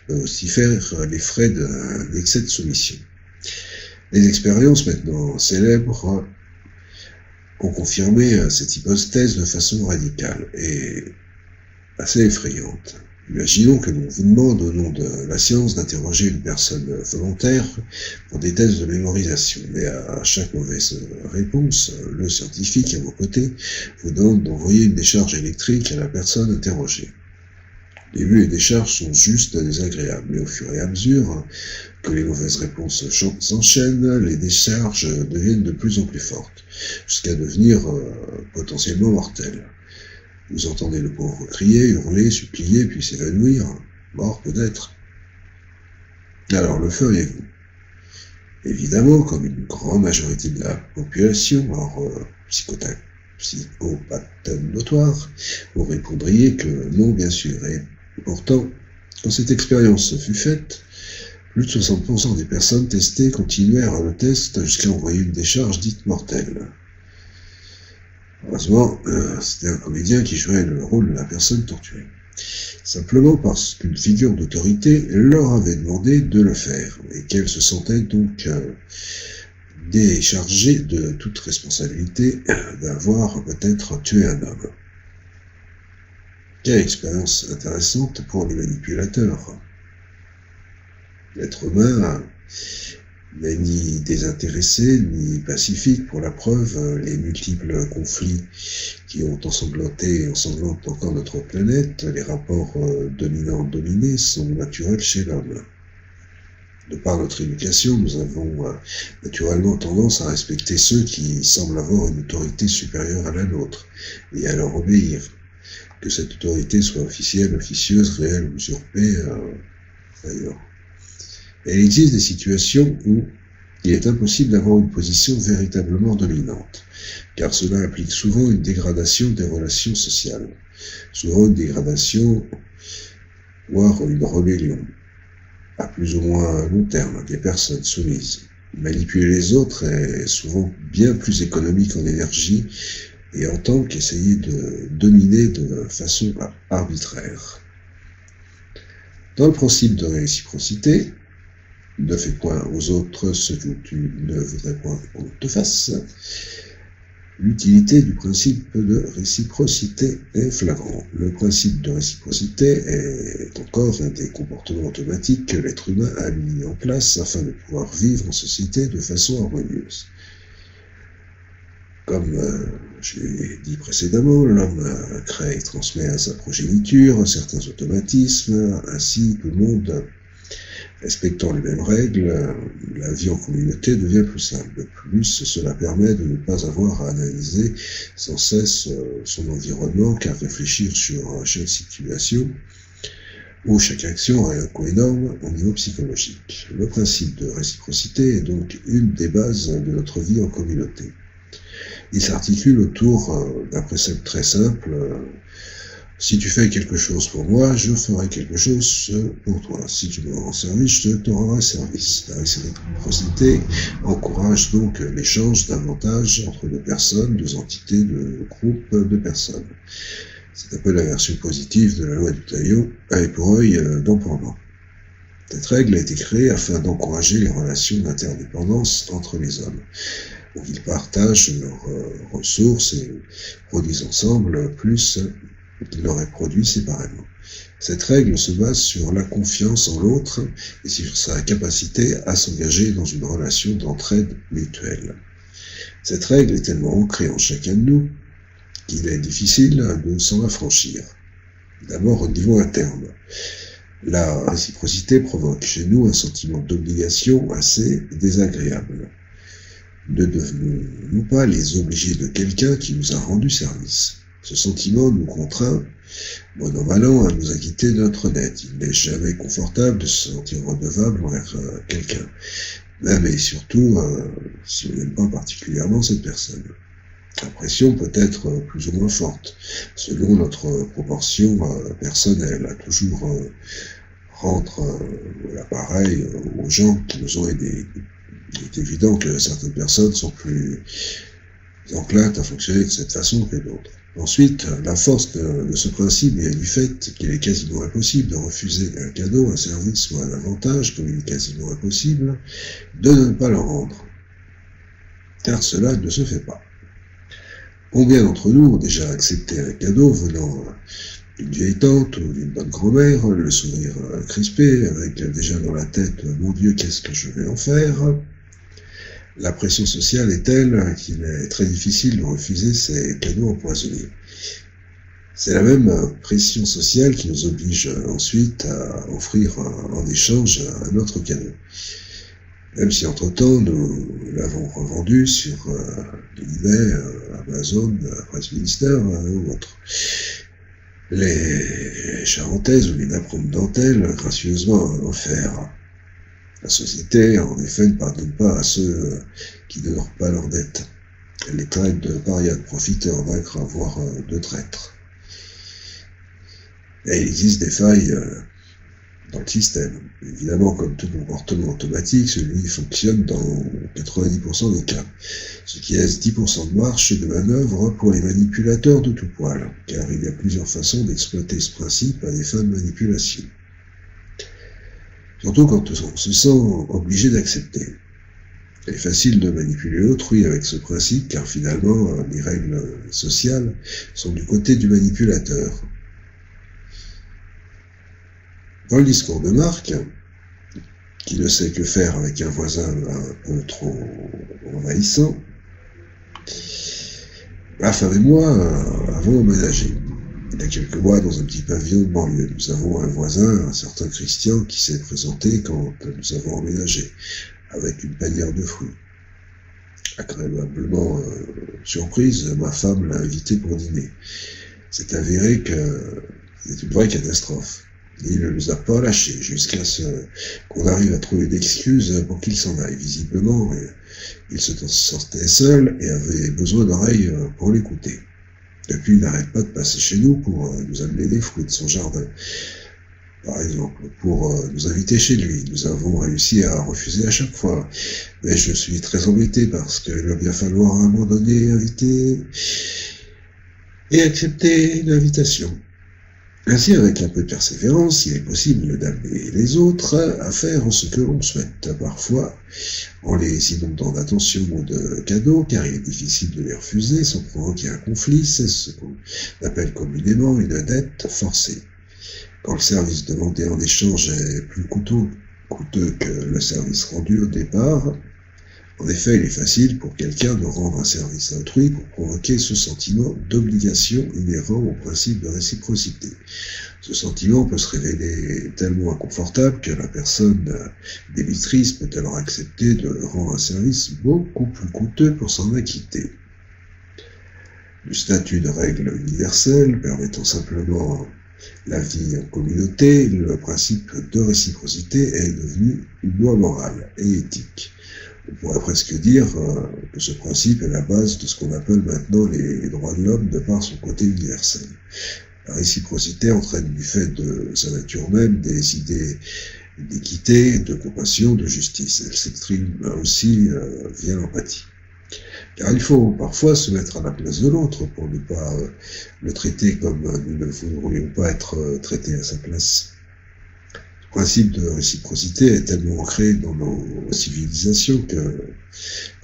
peuvent aussi faire les frais d'un excès de soumission. Les expériences maintenant célèbres ont confirmé cette hypothèse de façon radicale et assez effrayante. Imaginons que l'on vous demande au nom de la science d'interroger une personne volontaire pour des tests de mémorisation, mais à chaque mauvaise réponse, le scientifique à vos côtés vous demande d'envoyer une décharge électrique à la personne interrogée. Au début, les décharges sont juste désagréables, mais au fur et à mesure que les mauvaises réponses s'enchaînent, les décharges deviennent de plus en plus fortes, jusqu'à devenir potentiellement mortelles. Vous entendez le pauvre crier, hurler, supplier, puis s'évanouir, mort peut-être. Alors le feriez-vous? Évidemment, comme une grande majorité de la population, hors psychopathe notoire, vous répondriez que non, bien sûr. Et pourtant, quand cette expérience fut faite, plus de 60% des personnes testées continuèrent le test jusqu'à envoyer une décharge dite mortelle. Heureusement, c'était un comédien qui jouait le rôle de la personne torturée. Simplement parce qu'une figure d'autorité leur avait demandé de le faire, et qu'elle se sentait donc déchargée de toute responsabilité d'avoir peut-être tué un homme. Quelle expérience intéressante pour les manipulateurs. L'être humain n'est ni désintéressé, ni pacifique. Pour la preuve, les multiples conflits qui ont ensanglantent encore notre planète, les rapports dominants-dominés sont naturels chez l'homme. De par notre éducation, nous avons naturellement tendance à respecter ceux qui semblent avoir une autorité supérieure à la nôtre, et à leur obéir. Que cette autorité soit officielle, officieuse, réelle ou usurpée, d'ailleurs. Il existe des situations où il est impossible d'avoir une position véritablement dominante, car cela implique souvent une dégradation des relations sociales, souvent une dégradation, voire une rébellion, à plus ou moins long terme, des personnes soumises. Manipuler les autres est souvent bien plus économique en énergie et en temps qu'essayer de dominer de façon arbitraire. Dans le principe de réciprocité, ne fais point aux autres ce que tu ne voudrais point qu'on te fasse. L'utilité du principe de réciprocité est flagrante. Le principe de réciprocité est encore un des comportements automatiques que l'être humain a mis en place afin de pouvoir vivre en société de façon harmonieuse. Comme je l'ai dit précédemment, l'homme crée et transmet à sa progéniture certains automatismes, ainsi tout le monde respectant les mêmes règles, la vie en communauté devient plus simple. De plus, cela permet de ne pas avoir à analyser sans cesse son environnement, car réfléchir sur chaque situation ou chaque action a un coût énorme au niveau psychologique. Le principe de réciprocité est donc une des bases de notre vie en communauté. Il s'articule autour d'un précepte très simple. Si tu fais quelque chose pour moi, je ferai quelque chose pour toi. Si tu me rends service, je te rendrai service. La réciprocité encourage donc l'échange d'avantages entre deux personnes, deux entités, deux groupes de personnes. C'est un peu la version positive de la loi du talion, œil pour œil, dent pour dent. Cette règle a été créée afin d'encourager les relations d'interdépendance entre les hommes, où ils partagent leurs ressources et produisent ensemble plus qu'ils l'auraient produit séparément. Cette règle se base sur la confiance en l'autre et sur sa capacité à s'engager dans une relation d'entraide mutuelle. Cette règle est tellement ancrée en chacun de nous qu'il est difficile de s'en affranchir. D'abord au niveau interne. La réciprocité provoque chez nous un sentiment d'obligation assez désagréable. Ne devenons-nous pas les obligés de quelqu'un qui nous a rendu service? Ce sentiment nous contraint, bon an mal an, à nous acquitter de notre dette. Il n'est jamais confortable de se sentir redevable envers quelqu'un, même et surtout si on n'aime pas particulièrement cette personne. La pression peut être plus ou moins forte, selon notre proportion personnelle, à toujours rendre l'appareil aux gens qui nous ont aidés. Il est évident que certaines personnes sont plus enclines à fonctionner de cette façon que d'autres. Ensuite, la force de ce principe vient du fait qu'il est quasiment impossible de refuser un cadeau, un service ou un avantage, comme il est quasiment impossible de ne pas le rendre, car cela ne se fait pas. Combien d'entre nous ont déjà accepté un cadeau venant Une vieille tante ou une bonne grand-mère, le sourire crispé, avec déjà dans la tête « Mon Dieu, qu'est-ce que je vais en faire ?» La pression sociale est telle qu'il est très difficile de refuser ces cadeaux empoisonnés. C'est la même pression sociale qui nous oblige ensuite à offrir en échange un autre cadeau. Même si entre-temps nous l'avons revendu sur eBay, Amazon, Presse Ministère ou autre. Les charentaises ou les napperons de dentelle gracieusement offerts. La société, en effet, ne pardonne pas à ceux qui n'honorent pas leurs dettes. Elle les traite de parias, de profiteurs, d'ingrats, voire de traîtres. Et il existe des failles dans le système. Évidemment, comme tout comportement automatique, celui fonctionne dans 90% des cas, ce qui laisse 10% de marche de manœuvre pour les manipulateurs de tout poil, car il y a plusieurs façons d'exploiter ce principe à des fins de manipulation. Surtout quand on se sent obligé d'accepter. Il est facile de manipuler autrui avec ce principe, car finalement, les règles sociales sont du côté du manipulateur. Dans le discours de Marc, qui ne sait que faire avec un voisin un peu trop envahissant, ma femme et moi avons emménagé. Il y a quelques mois, dans un petit pavillon de banlieue, nous avons un voisin, un certain Christian, qui s'est présenté quand nous avons emménagé, avec une panière de fruits. Agréablement surprise, ma femme l'a invité pour dîner. C'est avéré que c'est une vraie catastrophe. Il ne nous a pas lâchés jusqu'à ce qu'on arrive à trouver une excuse pour qu'il s'en aille. Visiblement, il se sortait seul et avait besoin d'oreilles pour l'écouter. Depuis, il n'arrête pas de passer chez nous pour nous amener des fruits de son jardin. Par exemple, pour nous inviter chez lui. Nous avons réussi à refuser à chaque fois. Mais je suis très embêté parce qu'il va bien falloir à un moment donné inviter et accepter l'invitation. Ainsi, avec un peu de persévérance, il est possible d'amener les autres à faire ce que l'on souhaite, parfois en les inondant d'attention ou de cadeaux, car il est difficile de les refuser sans provoquer un conflit. C'est ce qu'on appelle communément une dette forcée. Quand le service demandé en échange est plus coûteux que le service rendu au départ, en effet, il est facile pour quelqu'un de rendre un service à autrui pour provoquer ce sentiment d'obligation inhérent au principe de réciprocité. Ce sentiment peut se révéler tellement inconfortable que la personne débitrice peut alors accepter de rendre un service beaucoup plus coûteux pour s'en acquitter. Du statut de règle universelle permettant simplement la vie en communauté, le principe de réciprocité est devenu une loi morale et éthique. On pourrait presque dire que ce principe est la base de ce qu'on appelle maintenant les droits de l'homme de par son côté universel. La réciprocité entraîne du fait de sa nature même des idées d'équité, de compassion, de justice. Elle s'exprime aussi via l'empathie. Car il faut parfois se mettre à la place de l'autre pour ne pas le traiter comme nous ne voudrions pas être traités à sa place. Le principe de réciprocité est tellement ancré dans nos civilisations que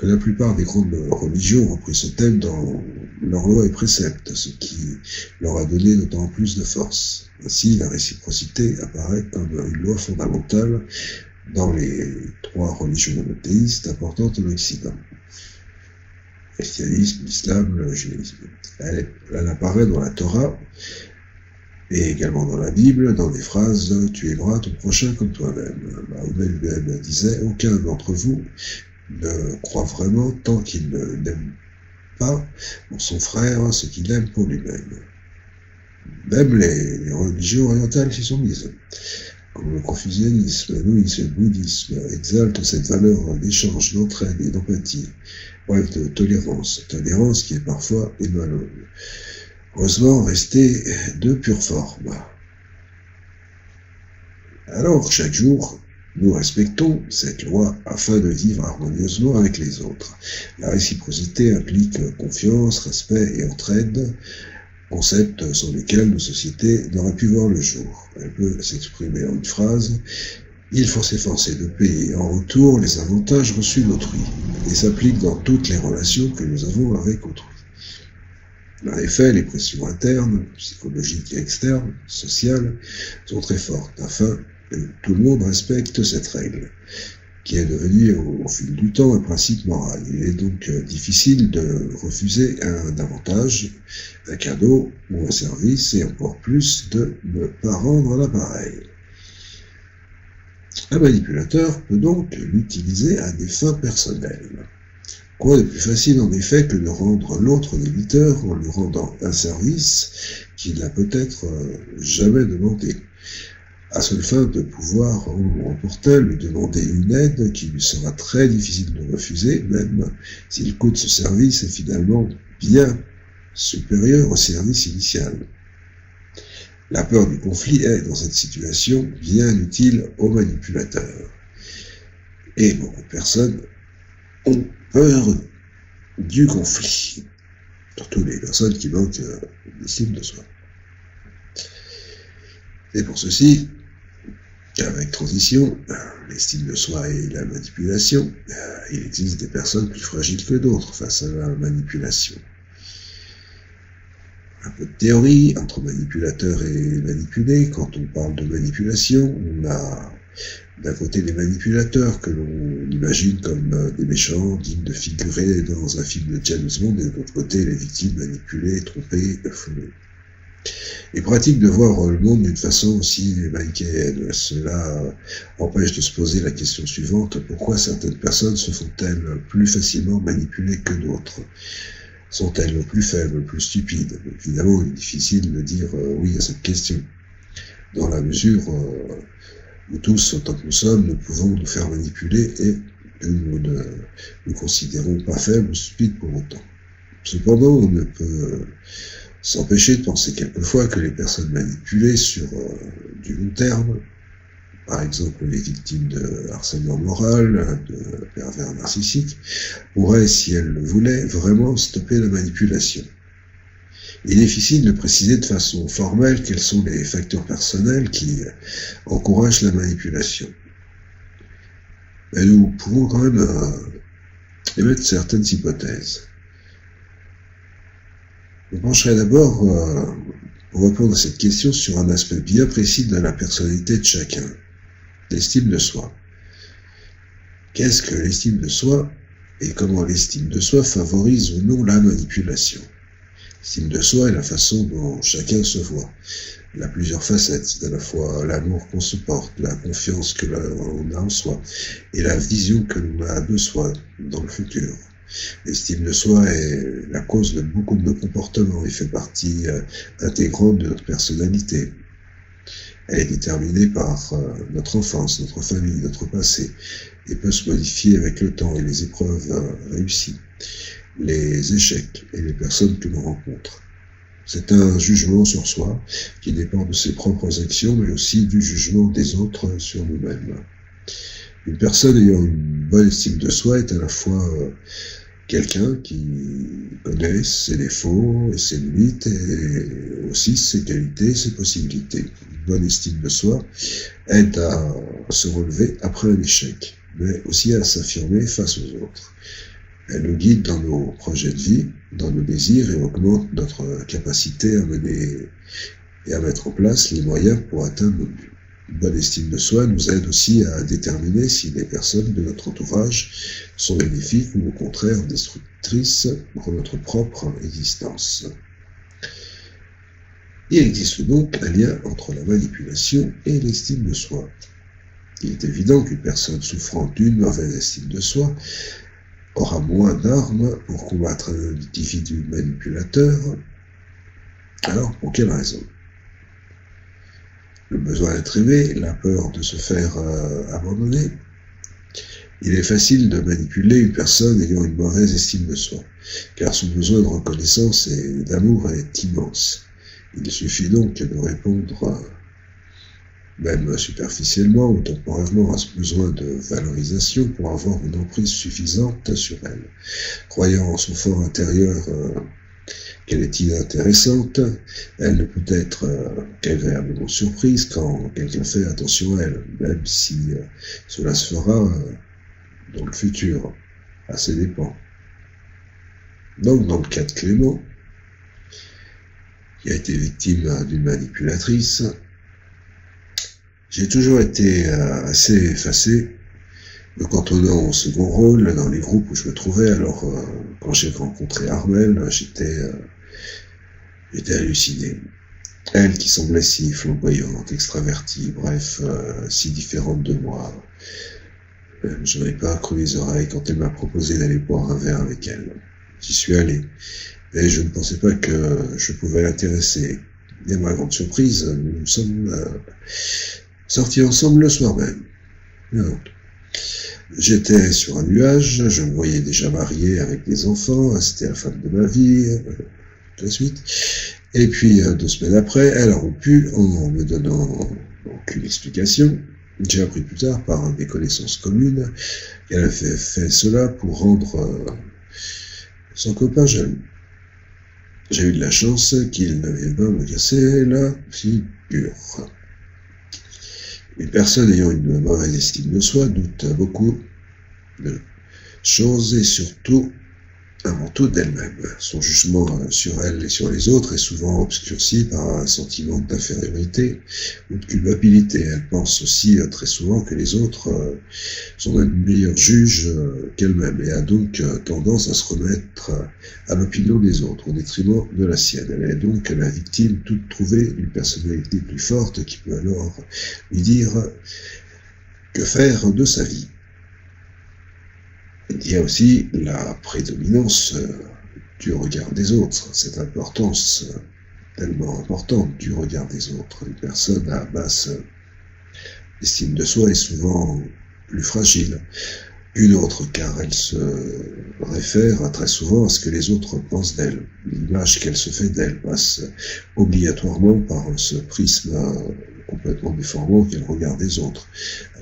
la plupart des grandes religions ont repris ce thème dans leurs lois et préceptes, ce qui leur a donné d'autant plus de force. Ainsi, la réciprocité apparaît comme une loi fondamentale dans les trois religions monothéistes importantes en Occident. Christianisme, l'islam, le judaïsme. Elle apparaît dans la Torah, et également dans la Bible, dans les phrases « Tu aimeras ton prochain comme toi-même ». Mahomet lui-même disait « Aucun d'entre vous ne croit vraiment tant qu'il n'aime pas pour son frère ce qu'il aime pour lui-même ». Même les religions orientales s'y sont mises, comme le confucianisme, l'hindouisme et le bouddhisme, exaltent cette valeur d'échange, d'entraide et d'empathie, bref, de tolérance qui est parfois et malheureusement restée de pure forme. Alors, chaque jour, nous respectons cette loi afin de vivre harmonieusement avec les autres. La réciprocité implique confiance, respect et entraide, concepts sans lesquels nos sociétés n'auraient pu voir le jour. Elle peut s'exprimer en une phrase « Il faut s'efforcer de payer en retour les avantages reçus d'autrui » et s'applique dans toutes les relations que nous avons avec autrui. En effet, les pressions internes, psychologiques et externes, sociales, sont très fortes afin que tout le monde respecte cette règle, qui est devenue au fil du temps un principe moral. Il est donc difficile de refuser un avantage, un cadeau ou un service, et encore plus de ne pas rendre l'appareil. Un manipulateur peut donc l'utiliser à des fins personnelles. Quoi de plus facile en effet que de rendre l'autre débiteur en lui rendant un service qu'il n'a peut-être jamais demandé, à seule fin de pouvoir en portel lui demander une aide qui lui sera très difficile de refuser, même si le coût de ce service est finalement bien supérieur au service initial. La peur du conflit est, dans cette situation, bien utile aux manipulateurs. Et beaucoup de personnes ont peur du conflit, surtout les personnes qui manquent d'estime de soi. C'est pour ceci qu'avec transition, l'estime de soi et la manipulation, il existe des personnes plus fragiles que d'autres face à la manipulation. Un peu de théorie entre manipulateur et manipulé. Quand on parle de manipulation, on a d'un côté les manipulateurs que l'on imagine comme des méchants, dignes de figurer dans un film de James Bond, et de l'autre côté les victimes manipulées, trompées, foulées. Il est pratique de voir le monde d'une façon aussi manichéenne. Cela empêche de se poser la question suivante: pourquoi certaines personnes se font-elles plus facilement manipuler que d'autres? Sont-elles plus faibles, plus stupides? Évidemment, il est difficile de dire oui à cette question, dans la mesure où tous, autant que nous sommes, nous pouvons nous faire manipuler et que nous ne nous considérons pas faibles ou stupides pour autant. Cependant, on ne peut s'empêcher de penser quelquefois que les personnes manipulées sur du long terme, par exemple les victimes de harcèlement moral, de pervers narcissiques, pourraient, si elles le voulaient, vraiment stopper la manipulation. Il est difficile de préciser de façon formelle quels sont les facteurs personnels qui encouragent la manipulation. Mais nous pouvons quand même émettre certaines hypothèses. Je pencherai d'abord, pour répondre à cette question, sur un aspect bien précis de la personnalité de chacun, l'estime de soi. Qu'est-ce que l'estime de soi et comment l'estime de soi favorise ou non la manipulation? L'estime de soi est la façon dont chacun se voit. Elle a plusieurs facettes, c'est à la fois l'amour qu'on se porte, la confiance que l'on a en soi et la vision que l'on a de soi dans le futur. L'estime de soi est la cause de beaucoup de nos comportements et fait partie intégrante de notre personnalité. Elle est déterminée par notre enfance, notre famille, notre passé, et peut se modifier avec le temps et les épreuves réussies, les échecs et les personnes que l'on rencontre. C'est un jugement sur soi qui dépend de ses propres actions, mais aussi du jugement des autres sur nous-mêmes. Une personne ayant une bonne estime de soi est à la fois quelqu'un qui connaît ses défauts et ses limites, et aussi ses qualités et ses possibilités. Une bonne estime de soi aide à se relever après un échec, mais aussi à s'affirmer face aux autres. Elle nous guide dans nos projets de vie, dans nos désirs, et augmente notre capacité à mener et à mettre en place les moyens pour atteindre nos buts. Une bonne estime de soi nous aide aussi à déterminer si les personnes de notre entourage sont bénéfiques ou au contraire destructrices pour notre propre existence. Il existe donc un lien entre la manipulation et l'estime de soi. Il est évident qu'une personne souffrant d'une mauvaise estime de soi aura moins d'armes pour combattre un individu manipulateur. Alors, pour quelle raison? Le besoin d'être aimé, la peur de se faire abandonner. Il est facile de manipuler une personne ayant une mauvaise estime de soi, car son besoin de reconnaissance et d'amour est immense. Il suffit donc de répondre, même superficiellement ou temporairement, à ce besoin de valorisation pour avoir une emprise suffisante sur elle. Croyant en son fort intérieur qu'elle est inintéressante, elle ne peut être qu'agréablement surprise quand quelqu'un fait attention à elle, même si cela se fera dans le futur, à ses dépens. Donc, dans le cas de Clément, qui a été victime d'une manipulatrice. J'ai toujours été assez effacé, me cantonnant au second rôle dans les groupes où je me trouvais. Alors, quand j'ai rencontré Armelle, j'étais halluciné. Elle qui semblait si flamboyante, extravertie, bref, si différente de moi. Je n'avais pas accru mes oreilles quand elle m'a proposé d'aller boire un verre avec elle. J'y suis allé, et je ne pensais pas que je pouvais l'intéresser. Et à ma grande surprise, nous sommes sortis ensemble le soir même. Non. J'étais sur un nuage, je me voyais déjà marié avec des enfants, c'était la femme de ma vie, tout de suite. Et puis, 2 semaines après, elle a rompu en me donnant aucune explication. J'ai appris plus tard, par des connaissances communes, qu'elle avait fait cela pour rendre son copain jaloux. J'ai eu de la chance qu'il ne vienne pas me casser la figure. Une personne ayant une mauvaise estime de soi doute beaucoup de choses et surtout, avant tout, d'elle-même. Son jugement sur elle et sur les autres est souvent obscurci par un sentiment d'infériorité ou de culpabilité. Elle pense aussi très souvent que les autres sont un meilleur juge qu'elle-même et a donc tendance à se remettre à l'opinion des autres au détriment de la sienne. Elle est donc la victime toute trouvée d'une personnalité plus forte qui peut alors lui dire que faire de sa vie. Il y a aussi la prédominance du regard des autres, cette importance tellement importante du regard des autres. Une personne à basse estime de soi est souvent plus fragile qu'une autre, car elle se réfère très souvent à ce que les autres pensent d'elle. L'image qu'elle se fait d'elle passe obligatoirement par ce prisme complètement déformant qu'est le regard des autres.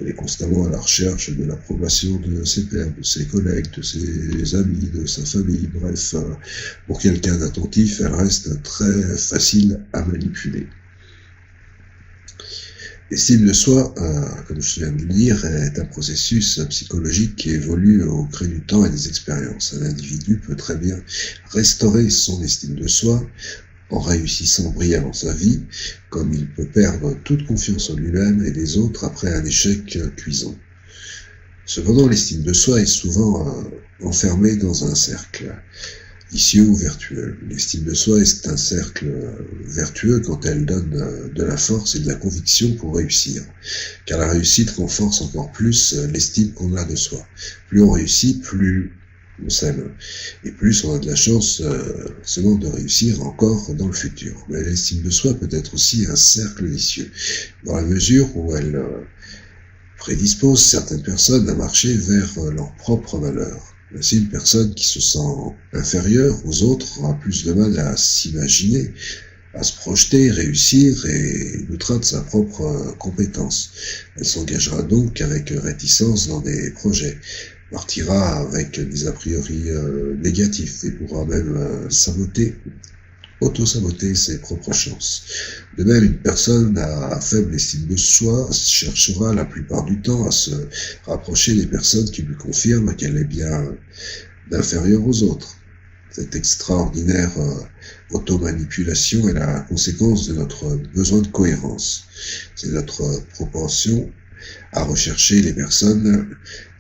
Elle est constamment à la recherche de l'approbation de ses pairs, de ses collègues, de ses amis, de sa famille, bref, pour quelqu'un d'attentif, elle reste très facile à manipuler. L'estime de soi, comme je viens de le dire, est un processus psychologique qui évolue au gré du temps et des expériences. Un individu peut très bien restaurer son estime de soi en réussissant brillamment sa vie, comme il peut perdre toute confiance en lui-même et les autres après un échec cuisant. Cependant, l'estime de soi est souvent enfermée dans un cercle vicieux ou vertueux. L'estime de soi est un cercle vertueux quand elle donne de la force et de la conviction pour réussir, car la réussite renforce encore plus l'estime qu'on a de soi. Plus on réussit, plus on s'aime, et plus on a de la chance seulement de réussir encore dans le futur. Mais l'estime de soi peut être aussi un cercle vicieux, dans la mesure où elle prédispose certaines personnes à marcher vers leur propre valeur. Ainsi, une personne qui se sent inférieure aux autres aura plus de mal à s'imaginer, à se projeter, réussir et doutera de sa propre compétence. Elle s'engagera donc avec réticence dans des projets, partira avec des a priori négatifs et pourra même auto-saboter ses propres chances. De même, une personne à faible estime de soi cherchera la plupart du temps à se rapprocher des personnes qui lui confirment qu'elle est bien inférieure aux autres. Cette extraordinaire automanipulation est la conséquence de notre besoin de cohérence. C'est notre propension à rechercher les personnes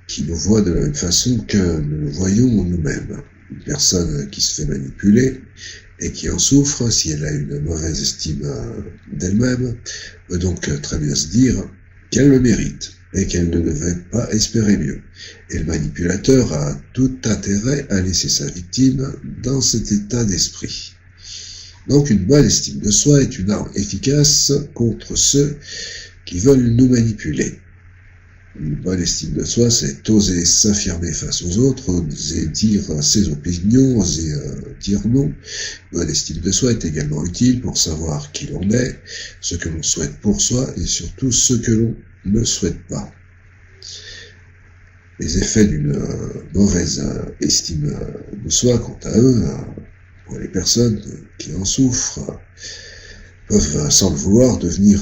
qui nous voient de la même façon que nous nous voyons nous-mêmes. Une personne qui se fait manipuler et qui en souffre, si elle a une mauvaise estime d'elle-même, peut donc très bien se dire qu'elle le mérite et qu'elle ne devait pas espérer mieux. Et le manipulateur a tout intérêt à laisser sa victime dans cet état d'esprit. Donc une bonne estime de soi est une arme efficace contre ceux qui veulent nous manipuler. Une bonne estime de soi, c'est oser s'affirmer face aux autres, oser dire ses opinions, oser dire non. Une bonne estime de soi est également utile pour savoir qui l'on est, ce que l'on souhaite pour soi et surtout ce que l'on ne souhaite pas. Les effets d'une mauvaise estime de soi, quant à eux, pour les personnes qui en souffrent, peuvent sans le vouloir devenir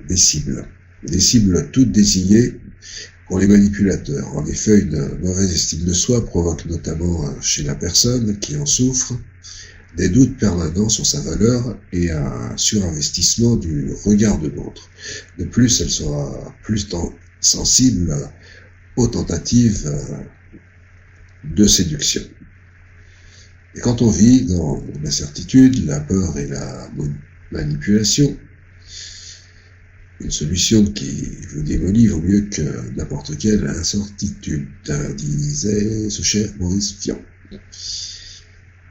des cibles toutes désignées pour les manipulateurs. En effet, une mauvaise estime de soi provoque notamment chez la personne qui en souffre des doutes permanents sur sa valeur et un surinvestissement du regard de l'autre. De plus, elle sera plus sensible aux tentatives de séduction. Et quand on vit dans l'incertitude, la peur et la manipulation, une solution qui vous démolit vaut mieux que n'importe quelle incertitude, disait ce cher Maurice Vian.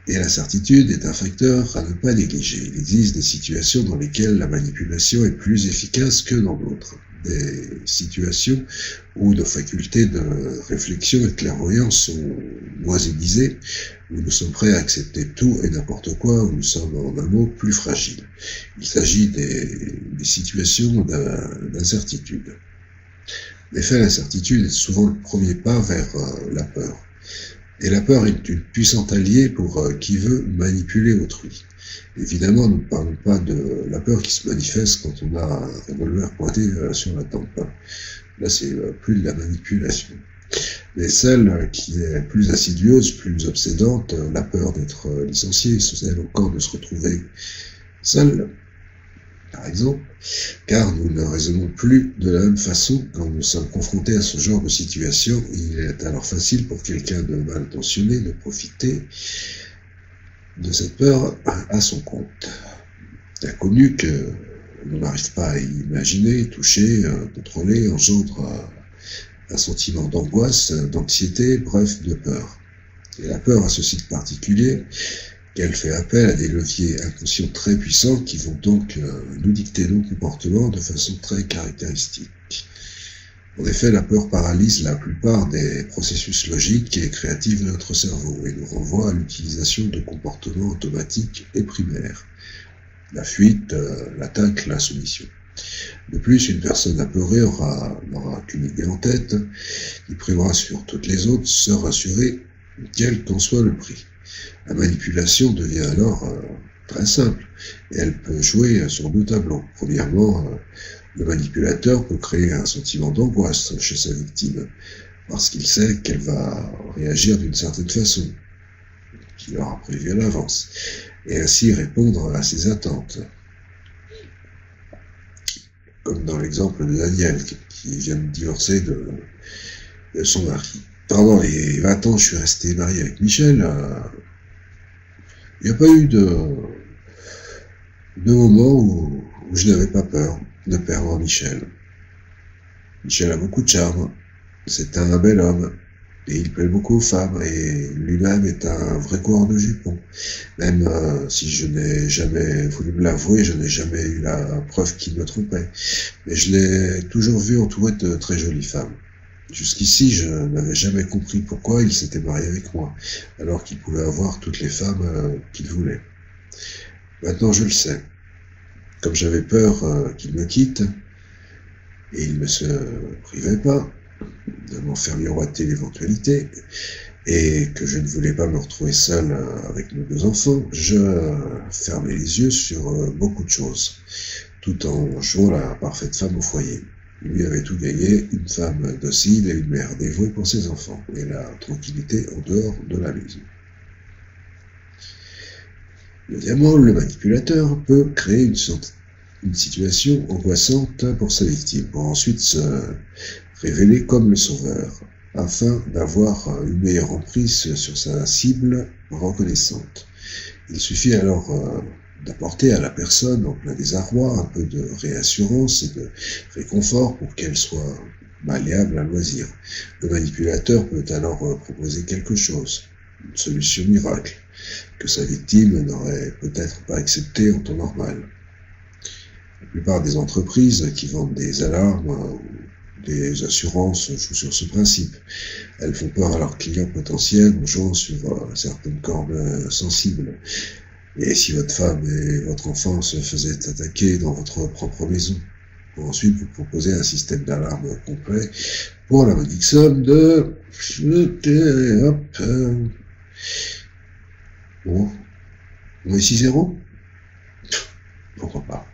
Et l'incertitude est un facteur à ne pas négliger. Il existe des situations dans lesquelles la manipulation est plus efficace que dans d'autres. Des situations où nos facultés de réflexion et de clairvoyance sont moins aiguisées, où nous sommes prêts à accepter tout et n'importe quoi, où nous sommes en un mot plus fragiles. Il s'agit des situations d'incertitude. En effet, l'incertitude est souvent le premier pas vers la peur. Et la peur est une puissante alliée pour qui veut manipuler autrui. Évidemment, nous ne parlons pas de la peur qui se manifeste quand on a un revolver pointé sur la tempe. Là, c'est plus de la manipulation. Mais celle qui est plus insidieuse, plus obsédante, la peur d'être licencié, celle encore de se retrouver seul, par exemple, car nous ne raisonnons plus de la même façon quand nous sommes confrontés à ce genre de situation. Il est alors facile pour quelqu'un de mal intentionné de profiter de cette peur à son compte. L'inconnu que l'on n'arrive pas à imaginer, toucher, contrôler, engendre un sentiment d'angoisse, d'anxiété, bref, de peur. Et la peur a ce site particulier qu'elle fait appel à des leviers inconscients très puissants qui vont donc nous dicter nos comportements de façon très caractéristique. En effet, la peur paralyse la plupart des processus logiques et créatifs de notre cerveau et nous renvoie à l'utilisation de comportements automatiques et primaires. La fuite, l'attaque, la soumission. De plus, une personne apeurée n'aura qu'une idée en tête, qui primera sur toutes les autres, se rassurer, quel qu'en soit le prix. La manipulation devient alors très simple et elle peut jouer sur deux tableaux. Premièrement, le manipulateur peut créer un sentiment d'angoisse chez sa victime parce qu'il sait qu'elle va réagir d'une certaine façon, qu'il aura prévu à l'avance, et ainsi répondre à ses attentes. Comme dans l'exemple de Daniel qui vient de divorcer de son mari. Pendant les 20 ans, je suis resté marié avec Michel. Il n'y a pas eu de moment où je n'avais pas peur de perdre Michel. Michel a beaucoup de charme. C'est un bel homme. Et il plaît beaucoup aux femmes. Et lui-même est un vrai coureur de jupons. Même si je n'ai jamais voulu me l'avouer, je n'ai jamais eu la preuve qu'il me trompait. Mais je l'ai toujours vu entouré de très jolies femmes. Jusqu'ici, je n'avais jamais compris pourquoi il s'était marié avec moi, alors qu'il pouvait avoir toutes les femmes qu'il voulait. Maintenant, je le sais. Comme j'avais peur qu'il me quitte, et il ne se privait pas de m'en faire miroiter l'éventualité, et que je ne voulais pas me retrouver seul avec nos deux enfants, je fermais les yeux sur beaucoup de choses, tout en jouant la parfaite femme au foyer. Lui avait tout gagné, une femme docile et une mère dévouée pour ses enfants, et la tranquillité en dehors de la maison. Deuxièmement, le manipulateur peut créer une situation angoissante pour sa victime, pour ensuite se révéler comme le sauveur, afin d'avoir une meilleure emprise sur sa cible reconnaissante. Il suffit alors d'apporter à la personne en plein désarroi un peu de réassurance et de réconfort pour qu'elle soit malléable à loisir. Le manipulateur peut alors proposer quelque chose, une solution miracle, que sa victime n'aurait peut-être pas accepté en temps normal. La plupart des entreprises qui vendent des alarmes ou des assurances jouent sur ce principe. Elles font peur à leurs clients potentiels en jouant sur certaines cordes sensibles. Et si votre femme et votre enfant se faisaient attaquer dans votre propre maison, pour ensuite vous proposer un système d'alarme complet pour la modique somme de... Bon, on est 6-0 ? Pourquoi pas.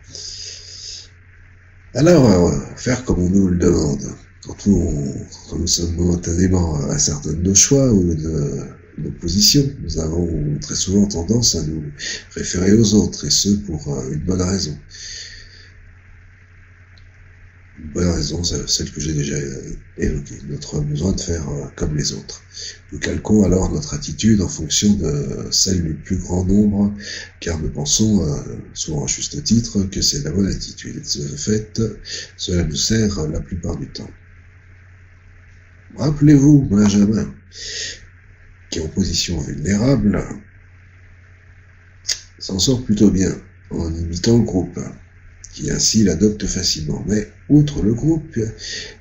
Alors, faire comme on nous le demande. Quand nous sommes momentanément incertains de nos choix ou de nos positions. Nous avons très souvent tendance à nous référer aux autres, et ce pour une bonne raison. Une bonne raison, celle que j'ai déjà évoquée, notre besoin de faire comme les autres. Nous calquons alors notre attitude en fonction de celle du plus grand nombre, car nous pensons, souvent à juste titre, que c'est la bonne attitude. Et de ce fait, cela nous sert la plupart du temps. Rappelez-vous Benjamin, qui est en position vulnérable, s'en sort plutôt bien en imitant le groupe, qui ainsi l'adopte facilement. Mais, outre le groupe,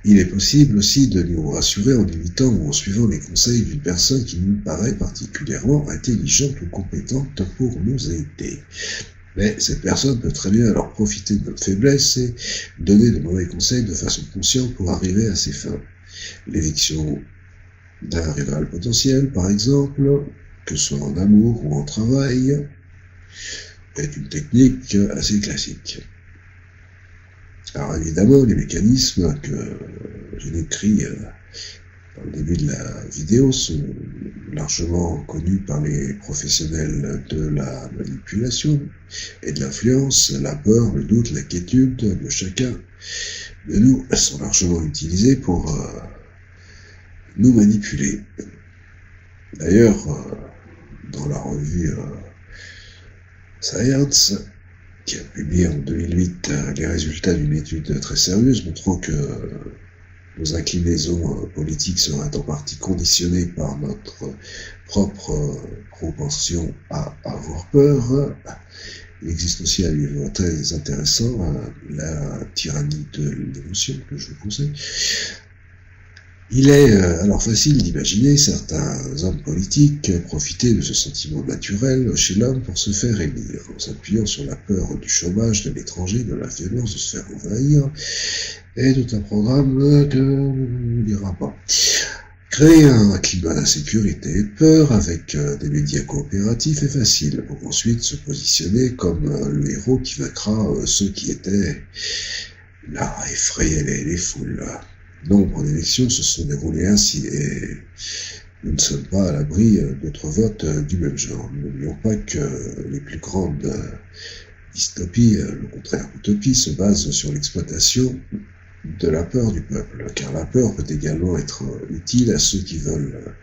il est possible aussi de nous rassurer en imitant ou en suivant les conseils d'une personne qui nous paraît particulièrement intelligente ou compétente pour nous aider. Mais cette personne peut très bien alors profiter de notre faiblesse et donner de mauvais conseils de façon consciente pour arriver à ses fins. L'éviction d'un rival potentiel, par exemple, que ce soit en amour ou en travail, est une technique assez classique. Alors évidemment, les mécanismes que j'ai décrits dans le début de la vidéo sont largement connus par les professionnels de la manipulation et de l'influence. La peur, le doute, l'inquiétude de chacun de nous sont largement utilisés pour nous manipuler. D'ailleurs, dans la revue Science, qui a publié en 2008 les résultats d'une étude très sérieuse montrant que nos inclinaisons politiques seraient en partie conditionnées par notre propre propension à avoir peur. Il existe aussi un livre très intéressant, La tyrannie de l'émotion, que je vous conseille. Il est alors facile d'imaginer certains hommes politiques profiter de ce sentiment naturel chez l'homme pour se faire élire, en s'appuyant sur la peur du chômage, de l'étranger, de la violence, de se faire envahir, et tout un programme que l'on ne dira pas. Créer un climat d'insécurité et de peur avec des médias coopératifs est facile, pour ensuite se positionner comme le héros qui vaincra ceux qui étaient là à effrayer les foules. Nombre d'élections se sont déroulées ainsi, et nous ne sommes pas à l'abri d'autres votes du même genre. N'oublions pas que les plus grandes dystopies, le contraire d'utopie, se basent sur l'exploitation de la peur du peuple, car la peur peut également être utile à ceux qui veulent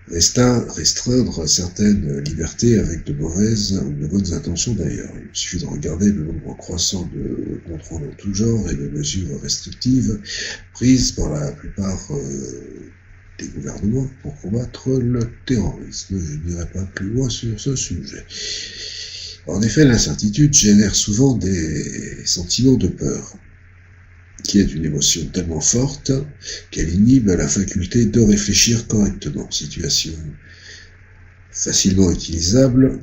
restreindre certaines libertés avec de mauvaises ou de bonnes intentions d'ailleurs. Il suffit de regarder le nombre croissant de contrôles en tout genre et de mesures restrictives prises par la plupart des gouvernements pour combattre le terrorisme. Je n'irai pas plus loin sur ce sujet. En effet, l'incertitude génère souvent des sentiments de peur, qui est une émotion tellement forte qu'elle inhibe la faculté de réfléchir correctement. Situation facilement utilisable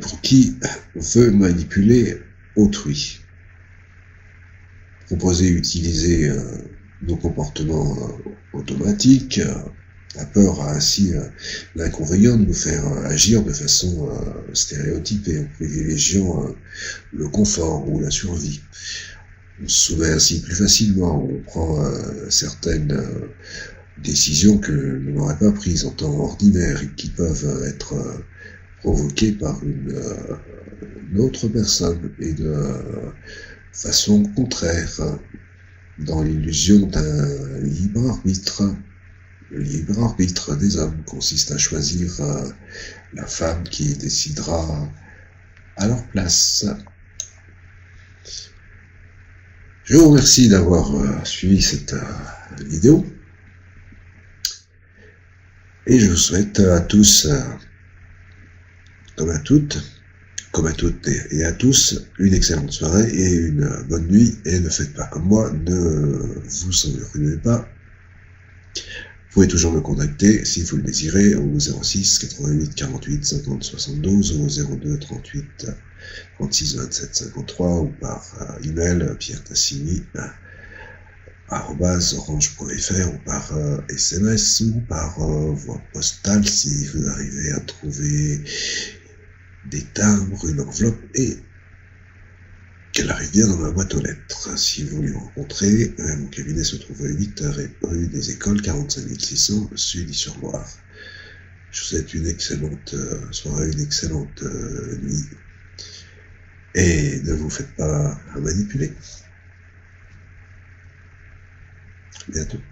pour qui veut manipuler autrui. Proposer et utiliser nos comportements automatiques. La peur a ainsi l'inconvénient de nous faire agir de façon stéréotypée, en privilégiant le confort ou la survie. On se soumet ainsi plus facilement, on prend certaines décisions que l'on n'aurait pas prises en temps ordinaire et qui peuvent être provoquées par une autre personne et de façon contraire, dans l'illusion d'un libre arbitre. Le libre arbitre des hommes consiste à choisir la femme qui décidera à leur place. Je vous remercie d'avoir suivi cette vidéo et je vous souhaite à tous, comme à toutes et à tous, une excellente soirée et une bonne nuit, et ne faites pas comme moi, ne vous endormez pas. Vous pouvez toujours me contacter si vous le désirez au 06 88 48 50 72 ou au 02 38 36 27 53 ou par email pierretassini@orange.fr ou par SMS ou par voie postale si vous arrivez à trouver des timbres, une enveloppe et qu'elle arrive bien dans ma boîte aux lettres. Si vous voulez me rencontrer, mon cabinet se trouve à 8 rue des Écoles, 45 600, Sully-sur-Loire. Je vous souhaite une excellente soirée, une excellente nuit. Et ne vous faites pas manipuler. À bientôt.